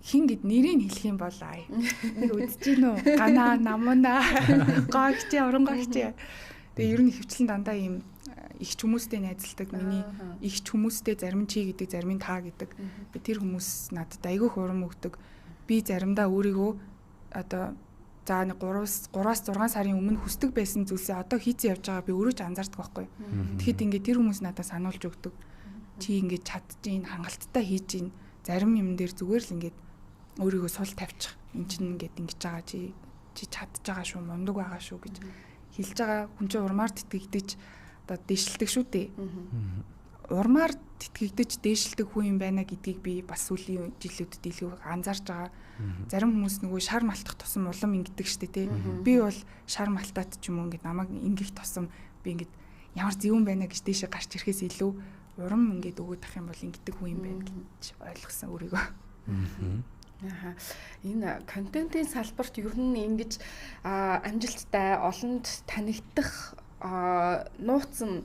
хин гэд нэрийг хэлэх юм бол нэг үдэж гин үү? Ганаа, намуна, гаагч, оронгогч. Тэгээ ер нь хөвчлэн дандаа ийм ихч хүмүүстэй найзалдаг. Миний ихч хүмүүстэй зарим чи гэдэг, зарим та гэдэг. Тэр хүмүүс надад айгүй хурам өгдөг. Би заримдаа өөрийгөө одоо за 3-6 сарын өмнө хүсдэг байсан зүйлсээ одоо хийцэн явж байгаа би өөрөө ч анзаардаг байхгүй. Тэгэхэд ингээд тэр хүмүүс надад сануулж өгдөг. Чи ингээд чадчих, хангалттай хийж гин. Зарим юм дээр зүгээр л ингээд өөрийгөө сул тавьчих. Энд чинь ингээд ингэж байгаа чи чадж байгаа шүү, мундаг байгаа шүү гэж хэлж байгаа. Хүн чинь урмаар тэтгэгдэж одоо дэвшилдэг шүү дээ. Урмаар тэтгэгдэж дэвшилдэг хүн юм байна гэдгийг би бас сүүлийн жилүүдэд илүү анзаарч байгаа. Зарим хүмүүс нөгөө шар малтах тусам улам ингэдэг штэ тий. Би бол шар малтаад ч юм уу ингээд намайг ингэх тусам би ингээд ямар зөвүүн байна гэж дэшээ гарч ирэхээс илүү урам ингээд өгөөд ах юм бол ингэдэг хүн юм байна гэж ойлгосон өөрийгөө. Энэ контентын салбарт ер нь ингэж амжилттай олонд танигдах нууцсан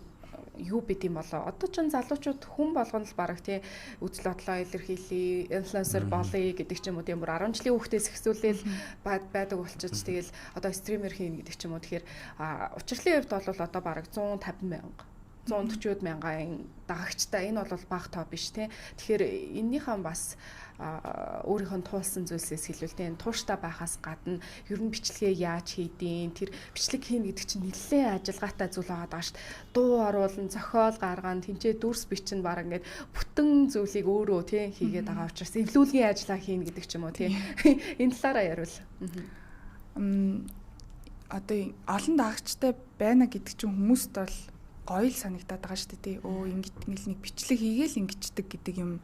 юу бид юм болоо. Одоо ч залуучууд хүн болгоно л бараг тий үзэл бодлоо илэрхийлээ, инфлюенсер болъё гэдэг ч юм уу тийм бүр 10 жилийн хүүхдээс ихсүүлэл байдаг болчихж тэгэл одоо стример хийн гэдэг ч юм уу. Тэгэхээр учирлын хувьд бол одоо бараг 150 мянга 140 мянган дагагчтай энэ бол бага тоо биш тий. Тэгэхээр эннийхэн бас өөрийнхөө туулсан зүйлсээс хэлвэл тууштай байхаас гадна ер нь бичлэгээ яаж хийдэм тэр бичлэг хийн гэдэг чинь нэлээд ажиллагаатай зүйл байгаа даа шүү дээ. Дуу оруулан, зохиол гаргана, тэнцээ дүрс бичин баг ингээд бүтэн зүйлийг өөрөө тий хийгээд байгаа учраас эвлүүлгийн ажиллаа хийн гэдэг ч юм уу тий. Энэ талаараа яриул. Одоо олон дагагчтай байна гэдэг чинь хүмүүст бол гоё л санагдаад байгаа шүү дээ тий. Ингээд нэг бичлэг хийгээл ингэждэг гэдэг юм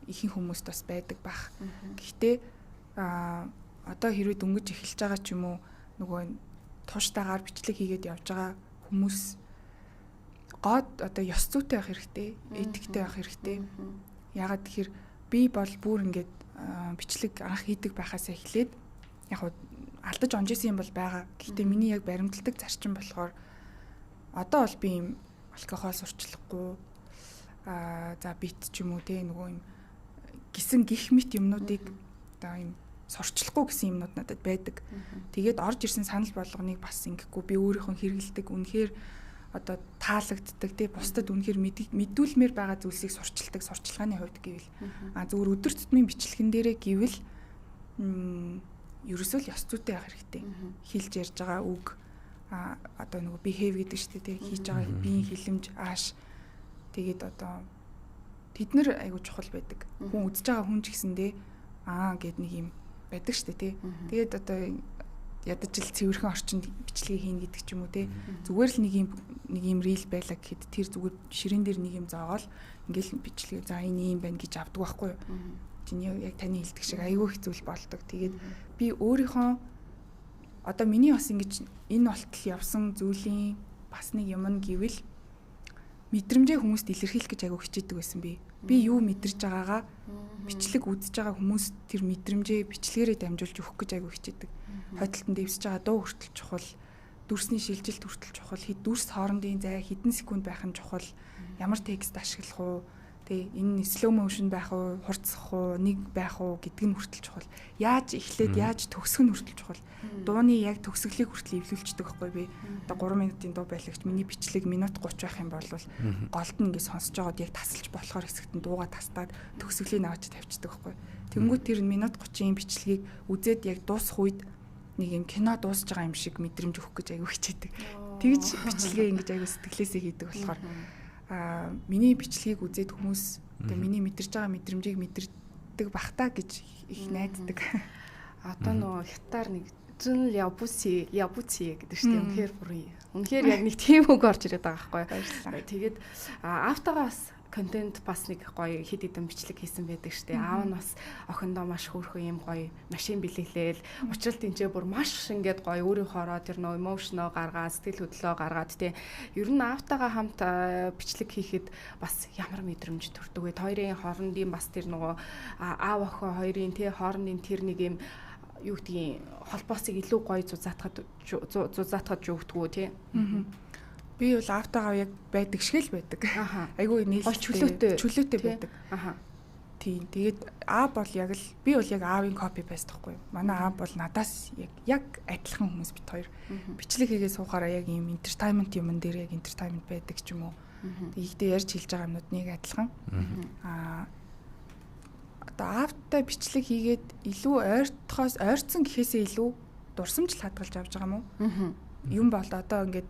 ихэнх хүмүүст бас байдаг бах. Гэхдээ одоо хэрвээ дөнгөж эхэлж байгаа ч юм уу нөгөө тууштайгаар бичлэг хийгээд явж байгаа хүмүүс гоод одоо ёс зүйтэй байх хэрэгтэй, этиктэй байх хэрэгтэй. Ягаад гэхээр би бол бүр ингээд бичлэг анх хийдэг байхаас эхлээд яг алдаж онжсэн юм бол байгаа. Гэхдээ миний яг баримтлагдаг зарчим болохоор одоо бол би юм алкогол сурчлахгүй за бит ч юм уу те нөгөө юм гисэн гих мэт юмнуудыг одоо юм сурчлахгүй гэсэн юмнууд надад байдаг. Тэгээд орж ирсэн санал болгоныг бас ингэхгүй би өөрийнхөө хэрэгэлдэг үнэхээр одоо таалагддаг тий бусдад үнэхээр мэдүүлмээр байгаа зүйлсийг сурчилдаг сурчлагын хувьд гэвэл зөвхөн өдөр тутмын бичлэгэн дээрээ гэвэл ерөөсөө л ёс зүйтэй байх хэрэгтэй. Хэлж ярьж байгаа үг одоо нөгөө behave гэдэг чинь тий хийж байгаа биеийн хилэмж ааш тэгээд одоо тэд нэр айгуу чухал байдаг. Хүн үзэж байгаа хүн ч гэсэндээ гэд нэг юм байдаг штэ тий. Тэгээд одоо ядаж ил цэвэрхэн орчинд бичлэгээ хийн гэдэг ч юм уу тий. Зүгээр л нэг юм рил байлаа гэхэд тэр зүгээр ширээн дээр нэг юм зоогоол ингээл бичлэгээ за энэ юм байна гэж авдаг байхгүй юу. Чиний яг таны хэлдэг шиг айгуу хэцүүл болдог. Тэгээд би өөрийнхөө одоо миний бас ингэж энэ болтол явсан зүйлийн бас нэг юм нь гэвэл мэдрэмжээ хүмүүст илэрхийлэх гэж айгуу хичээдэг байсан би. Би юу мэдэрч байгаагаа бичлэг үзэж байгаа хүмүүс тэр мэдрэмжээ бичлэгээрээ дамжуулж өгөх гэж айгуу хичээдэг. Хойдолтон дэвсэж байгаа дуу хүртэл чухал, дүрсний шилжилт хүртэл чухал, дүрс хоорондын зай хэдэн секунд байх нь чухал, ямар текст ашиглах уу, энэ slow motion байх уу, хурцсах уу, нэг байх уу гэдг нь хүртэл чухал. Яаж эхлээд яаж төгсөх нь хүртэл чухал. Дууны яг төгсгөлийг хүртэл эвлүүлчихдэг байхгүй би. Одоо 3 минутын дуу байлагч миний бичлэг минут 30 байх юм бол голд нь ингэ сонсож байгаад яг тасалж болохоор хэсэгт нь дууга тастаад төгсгөлийг авч тавьчихдаг байхгүй. Тэнгүүт тэр минут 30-ын бичлэгийг үзээд яг дуусах үед нэг юм кино дуусж байгаа юм шиг мэдрэмж өгөх гэж айгүй хичээдэг. Тэгж бичлэгээ ингэж айгүй сэтгэлээсээ хийдэг болохоор миний бичлэгийг үзээд хүмүүс тэгээ миний мэдэрч байгаа мэдрэмжийг мэдэрдэг бахтаа гэж их найддаг. Одоо нөгөө хятаар нэг зүүн ябуци гэдэг чинь үнэхээр яг нэг тийм үг орж ирээд байгаа байхгүй. Тэгээд автогоос контент бас нэг гоё хэд хэдэн бичлэг хийсэн байдаг штэ. Аав нь бас охиндоо маш хөөрхөн юм гоё машин бэлэглээл учрал тэнцээ бүр маш ингээд гоё өөрийнхоороо тэр нөө эмошноо гаргаад сэтгэл хөдлөлөө гаргаад тий. Ер нь аавтайгаа хамт бичлэг хийхэд бас ямар мэдрэмж төрдөг вэ? Хоёрын хоорондын бас тэр нөгөө аав охин хоёрын тий хоорондын тэр нэг юм юу гэдгийг холбоосыг илүү гоё зузаатахад өгдөггүй тий. Би бол автогаа яг байдаг шиг л байдаг. Айгүй нийлж чөлөөтэй байдаг. Тийм. Тэгээд аав бол яг л би бол яг аавын копи байсан байхгүй юу. Манай аав бол надаас яг адилхан хүмүүс бит хоёр. Бичлэг хийгээ суухаараа яг ийм entertainment юмн дээр яг entertainment байдаг ч юм уу. Ийгдээ ярьж хэлж байгаа юмнууд нэг адилхан. Одоо аавтай бичлэг хийгээд илүү ойрцсон гэхээсээ илүү дурсамжл хадгалж авч байгаа юм уу? Юм бол одоо ингээд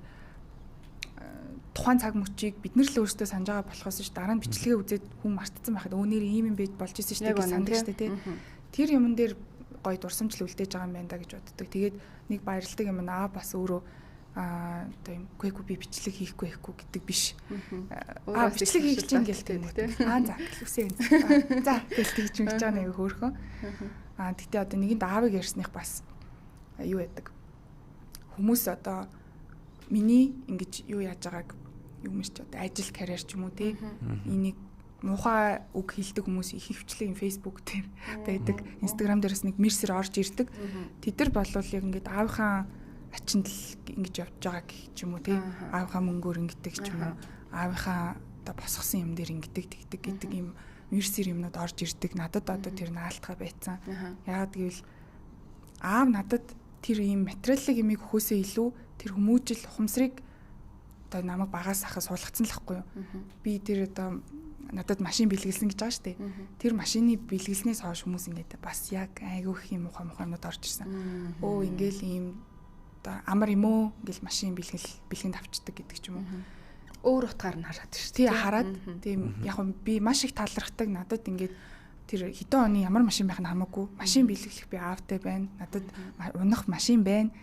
тухайн цаг мөчийг бид нар л өөрсдөө санаж байгаа болохоос ш дараа нь бичлэгээ үзээд хүн мартцсан байхад өөнөр ийм юм байж болж исэн ш гэж сандаг штэ тий. Тэр юмн дээр гой дурсамжл үлдээж байгаа юм байна да гэж боддог. Тэгээд нэг баярлдаг юм аа бас өөрөө одоо юм гээгүй би бичлэг хийхгүй гэдэг биш. Бичлэг хийж чинь гэл тийм үү. За хэлвсэн. За гэл тэгж ингэж байгаа нэг хөөрхөн. Тэгтээ одоо нэгэнд аавыг ярьсных бас юу яадаг. Хүмүүс одоо миний ингэж юу яаж байгааг юм ч одоо ажил карьер ч юм уу тий. Энийг муухай үг хэлдэг хүмүүс их хвчлэн Facebook дээр байдаг. Instagram дээрээс нэг мерсер орж ирдэг. Тэд нар болвол яг ингэж аавынхаа ачинд л ингэж явж байгаа гэх юм уу тий. Аавынхаа мөнгөөр ингэдэг ч юм уу. Аавынхаа одоо босгосон юм дээр ингэдэг тэгдэг гэдэг юм мерсер юмнууд орж ирдэг. Надад одоо тэр наалтгаа байцсан. Яагаад гэвэл аав надад тэр ийм материалын юмыг өгөхөөсөө илүү тэр хүмүүжил ухамсарыг одоо намайг багаас ахаас суулгацсан л хэвгүй юу. Би тэр одоо надад машин бэлгэлсэн гэж байгаа шүү дээ. Тэр машины бэлгэлснээс хойш хүмүүс ингээд бас яг айгүй их юм ухаамнууд орж ирсэн. Өө ингээл ийм одоо амар юм уу ингээл машин бэлгэнд авчдаг гэдэг ч юм уу. Өөр утгаар нь хараад шүү. Тий хараад тийм яг би маш их талархдаг надад ингээд тэр хэдэн оны ямар машин байх нь хамаагүй машин бэлгэлэх би аавтай байна. Надад унах машин байна.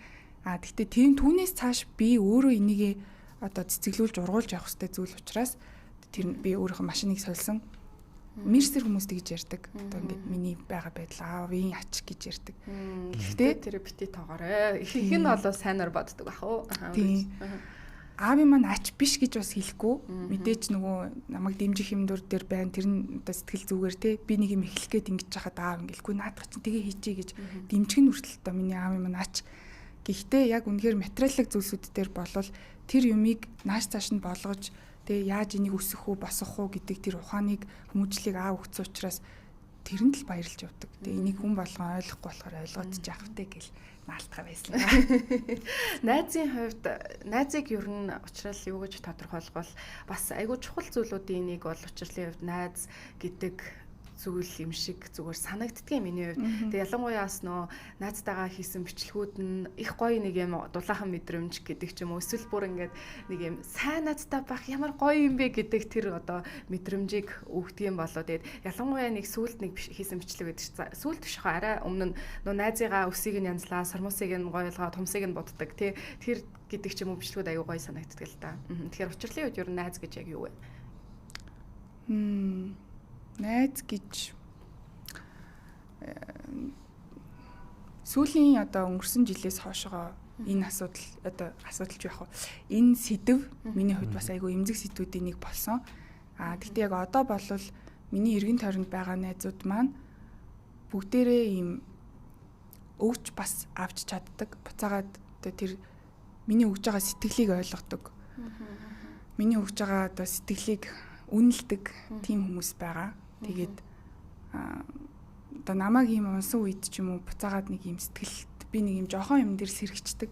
Гэхдээ тийм түүнээс цааш би өөрөө энийгээ одоо цэцэглүүлж ургуулж явах хэрэгтэй зүйл учраас тэр би өөрийнхөө машиныг сольсон. Мерсер хүмүүс тэгж ярьдаг. Одоо ингээд миний байгаа байдал аавын ач гэж ярьдаг. Гэхдээ тэр бити тоогоорой. Их нь болоо сайнаар боддог бах уу. Тийм. Аавын маань ач биш гэж бас хэлэхгүй. Мэдээж нөгөө намайг дэмжих юмдур дээр байна. Тэр нь одоо сэтгэл зүгээр те. Би нэг юм эхлэх гээд ингэж хахад аав ингэлгүй наадах чинь тгээ хийчихье гэж дэмжих нь хүртэл одоо миний аавын маань ач. Гэхдээ яг үнэхээр материалын зүйлсүүд дээр болвол тэр юмыг нааш цааш нь болгож тэгээ яаж энийг өсгөх үү босгох уу гэдэг тэр ухааныг хүмүүжлийг аав өгсөн учраас тэрэнд л баярлж явдаг. Тэгээ энийг хүн болгон ойлгохгүй болохоор ойлгоод яахвтэй гэл наалтгаа байсан. Найзын хувьд найзыг ер нь уучрал юу гэж тодорхойлбол бас айгүй чухал зүйлүүдийн нэг бол уучрлын хувьд найз гэдэг зүйл юм шиг зүгээр санагддгийн миний хувьд. Тэгээ ялангуяа бас нөө найзтайгаа хийсэн бичлэгүүд нь их гоё нэг юм дулаахан мэдрэмж гэдэг ч юм уу эсвэл бүр ингээд нэг юм сайн найзтай байх ямар гоё юм бэ гэдэг тэр одоо мэдрэмжийг өгдөг юм болоо. Тэгээд ялангуяа нэг сүүлд нэг хийсэн бичлэг байдаг. Сүүлд биш хаа арай өмнө нь нөө найзыгаа өсийг нь янзлаа, сармусыг нь гоёлгоо, тумсыг нь буддаг тий. Тэр гэдэг ч юм уу бичлэгүүд аюу гоё санагддаг л та. Тэгэхээр уучрлын үед ер нь найз гэж яг юу вэ? Найз гэж сүүлийн одоо өнгөрсөн жилээс хойшоо энэ асуудал ч яг энэ сэдв миний хувьд бас айгүй эмзэг сэдвүүдийн нэг болсон. Гэхдээ яг одоо болвол миний эргэн тойронд байгаа найзууд маань бүгдээрээ ийм өгч бас авч чаддаг. Буцаагаад тэр миний өгж байгаа сэтгэлийг ойлгодог. Миний өгж байгаа одоо сэтгэлийг үнэлдэг тийм хүмүүс байгаа. Тэгээд одоо намайг ийм унсан үед ч юм уу буцаагаад нэг юм сэтгэлд би нэг юм жоохон юм дээр сэргичдэг.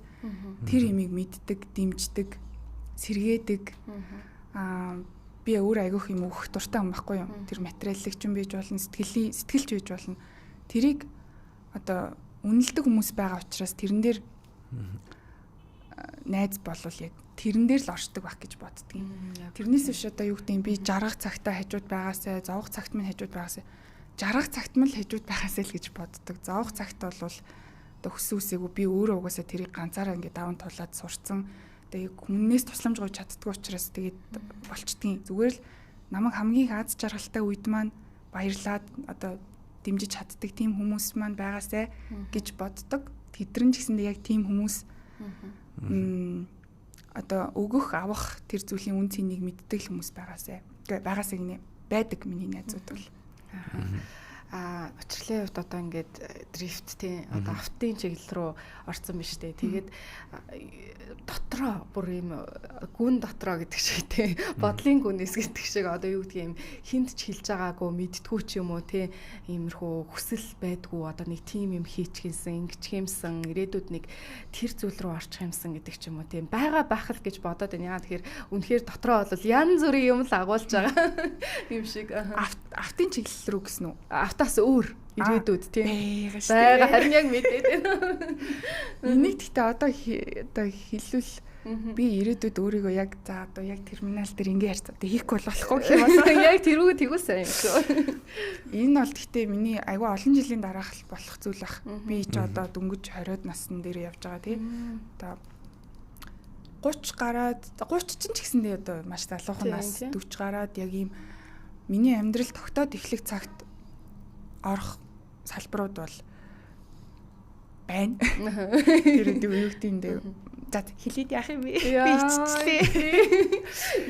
Тэр юмыг мэддэг, дэмждэг, сэргээдэг. Би өөр айгүйх юм өгөх дуртай юм байхгүй юу? Тэр материалыг ч юм байж болно, сэтгэлч байж болно. Тэрийг одоо үнэлдэг хүмүүс байгаа учраас тэрэн дээр найз болвол яг тэрэн дээр л оршдог байх гэж боддгийг. Тэрнээс биш одоо юу гэдэг би жаргах цагтаа хажууд байгаасаа, зовох цагт минь хажууд байгаасаа, жаргах цагт мань л хажууд байгаасаа л гэж боддог. Зовох цагт бол одоо хөсөн үсээгүй би өөрөө угаасаа тэрийг ганцаараа ингээд даван тулаад сурцсан. Тэгээ хүмүүнээс тусламж гуйж чаддгүй учраас тэгээд болчдгийн. Зүгээр л намайг хамгийн их аз жаргалтай үед маань баярлаад одоо дэмжиж чаддаг тийм хүмүүс маань байгаасаа гэж боддог. Тэдрэн ч гэсэндээ яг тийм хүмүүс одоо өгөх авах тэр зүйлийн үн цэнийг мэддэг хүмүүс байгаасаа гинэ байдаг миний найзууд бол. Учирлын хувьд одоо ингээд дрифт тий одоо автын чиглэл рүү орсон биз дээ. Тэгээд дотроо бүр ийм гүн дотроо гэдэг шиг тий бодлын гүнээс гэдэг шиг одоо юу гэдгийг юм хинт ч хэлж байгаагүй мэдтгүү ч юм уу тий иймэрхүү хүсэл байдгүй одоо нэг тим юм хийчихсэн ингэж хэмсэн ирээдүйд нэг тэр зүйл рүү орчих юмсан гэдэг ч юм уу тий байгаа байх л гэж бодоод байна. Яа тэгэхээр үнэхээр дотроо бол янз бүрийн юм л агуулж байгаа юм шиг автын чиглэл рүү гэсэн үү? Автаас өөр ирээдүйд тийм байгаа харин яг мэдээд байна. Энийг гэхдээ одоо хэлвэл би ирээдүйд өөрийгөө яг за одоо яг терминал дээр ингэ ярьц одоо хийхгүй болохгүй гэх юм байна. Яг тэрүүг тэгүүлсэн юм шүү. Энэ бол гэхдээ миний айгүй олон жилийн дараах болох зүйл ах. Би ч одоо дөнгөж 20-од насны дээр явж байгаа тийм. Одоо 30 гараад 30 ч гэсэндээ одоо маш залуухан нас 40 гараад яг ийм миний амьдрал тогтоод эхлэх цагт орох салбарууд бол байна. Тэр үгүй юу гэдэг за хэлээд яах юм бэ? Би иччихлээ.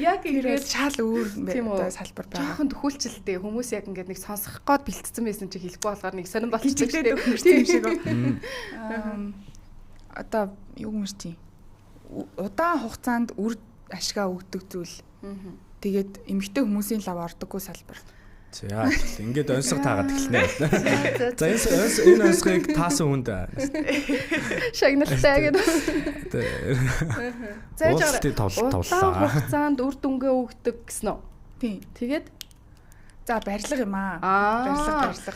Яг ингээд шал өөр салбар байгаа. Жохон төхүүлчлээ. Хүмүүс яг ингээд нэг сонсох гээд бэлтцсэн байсан чи хэлэхгүй болохоор нэг сонирн болчихсон шүү дээ. Одоо юу юм чи? Удаан хугацаанд үр ашгаа өгдөг зүйл. Тэгээд эмэгтэй хүмүүсийн лав ордоггүй салбар. За ингээд онцгой таагаад эхэлнэ. За энэ онцгойг таасан хүнд шагналтай гэдэг. Зайжгаар удаан хугацаанд үр дүнгээ өгдөг гэсэн үү? Тийм. Тэгээд за барилга юм аа.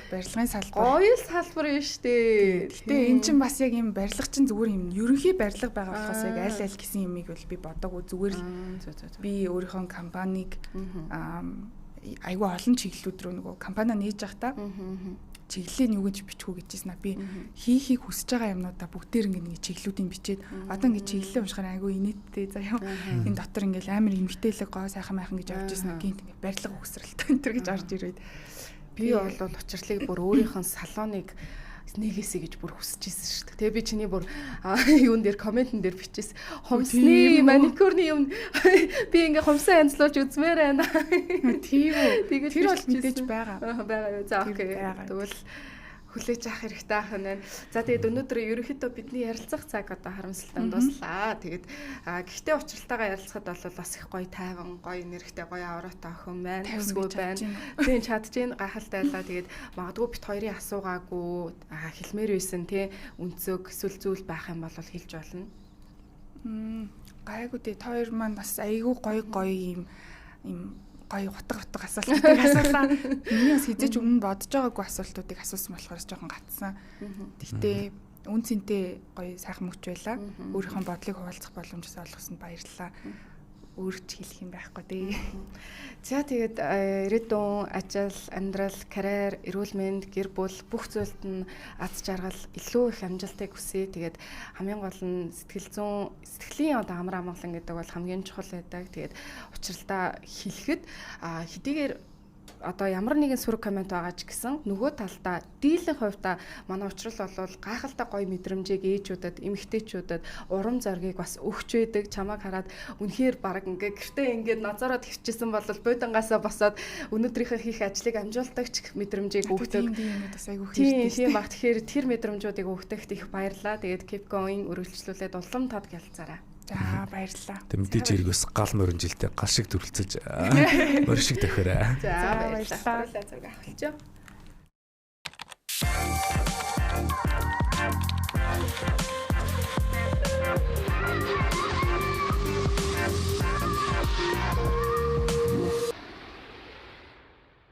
Барилгын салбар. Гоё салбар юм штэ. Гэтэ эн чинь бас яг юм барилга чинь зүгээр юм ерөнхий барилга байгаа болохоос яг аль аль гэсэн юмыг бол би бодоогүй зүгээр л би өөрийнхөө компанийг айгүй олон чиглэлүүд рүү нөгөө компани нээж явах та чиглэлээ юу гэж бичхүү гэжсэн аа би хийхийг хүсэж байгаа юмнуудаа бүгдээр ингэ чиглэлүүдийн бичээд одоо ингэ чиглэлээ уншихаар айгүй инээдтэй заяа энэ дотор ингээл амар эмгтээлэг гоо сайхан майхан гэж авч ирсэн гинт ингэ барилга өгсрэлтэй энэ төр гэж орж ирээд би бол учирлыг бүр өөрийнхөө салоныг нэгээсэй гэж бүр хүсэж ирсэн шүү дээ. Тэгээ би чиний бүр юун дээр комментэн дээр бичсэн. Хомсны маникюрны юм би ингээ хомсоо янзлуулж үзмээр байна. Тийм үү. Тэр бол мэдээж байгаа. Байгаа юу. За окей. Тэгвэл хүлээж авах хэрэгтэй ахын байна. За тэгээд өнөөдөр ерөнхийдөө бидний ярилцах цаг одоо харамсалтай дуслаа. Тэгээд гэхдээ учралтайгаа ярилцахад бол бас их гоё тайван, гоё нэрхтэй, гоё авраатай охин байна. Төсгөө байна. Тийм чадж гин гахалтай байлаа. Тэгээд магадгүй бит хоёрын асуугаагүй хэлмээр байсан тий үнцөг эсвэл зүйл байх юм бол хэлж болно. Гайгүй тий хоёр маань бас айгүй гоё юм гоё утга асуултыг асуулаа. Миний бас хизээч өмнө бодож байгаагүй асуултуудыг асуусан болохоор жоохон гатсан. Гэхдээ үн цэнтэй гоё сайхан мөч байлаа. Өөрийнхөө бодлыг хуваалцах боломжтой олгосонд баярлалаа. Өөрч хэлэх юм байхгүй дээ. За тэгээд ирээдүйн ажил, амьдрал, карьер, эрүүл мэнд, гэр бүл бүх зүйлд нь аз жаргал илүү их амжилтыг хүсье. Тэгээд хамгийн гол нь сэтгэлийн одоо амар амгалан гэдэг бол хамгийн чухал байдаг. Тэгээд учралтаа хэлэхэд хэдийгээр одоо ямар нэгэн сөрөг коммент байгаа ч гэсэн нөгөө талдаа дийлэн хувьдаа манай учрал бол гайхалтай гоё мэдрэмжийг ээжүүдэд, эмэгтэйчүүдэд урам зориг бас өгч байдаг. Чамайг хараад үнэхээр баг ингээ гэртээ ингээд назараад хөвчихсэн бол бодонгаасаа босоод өнөөдрийнхөө хийх ажлыг амжуулдагч мэдрэмжийг өгдөг. Тийм баг. Тэгэхээр тэр мэдрэмжүүдийг өгдөгт их баярлалаа. Тэгээд keep going үргэлжлүүлээд улам тод гялцаарай. За баярлалаа. Тэг мэдээж эргөөс гал мөрөнжилтэй гал шиг төрөлцөж мөр шиг төхөөрэй. За баярлалаа. Зураг авах болчихё.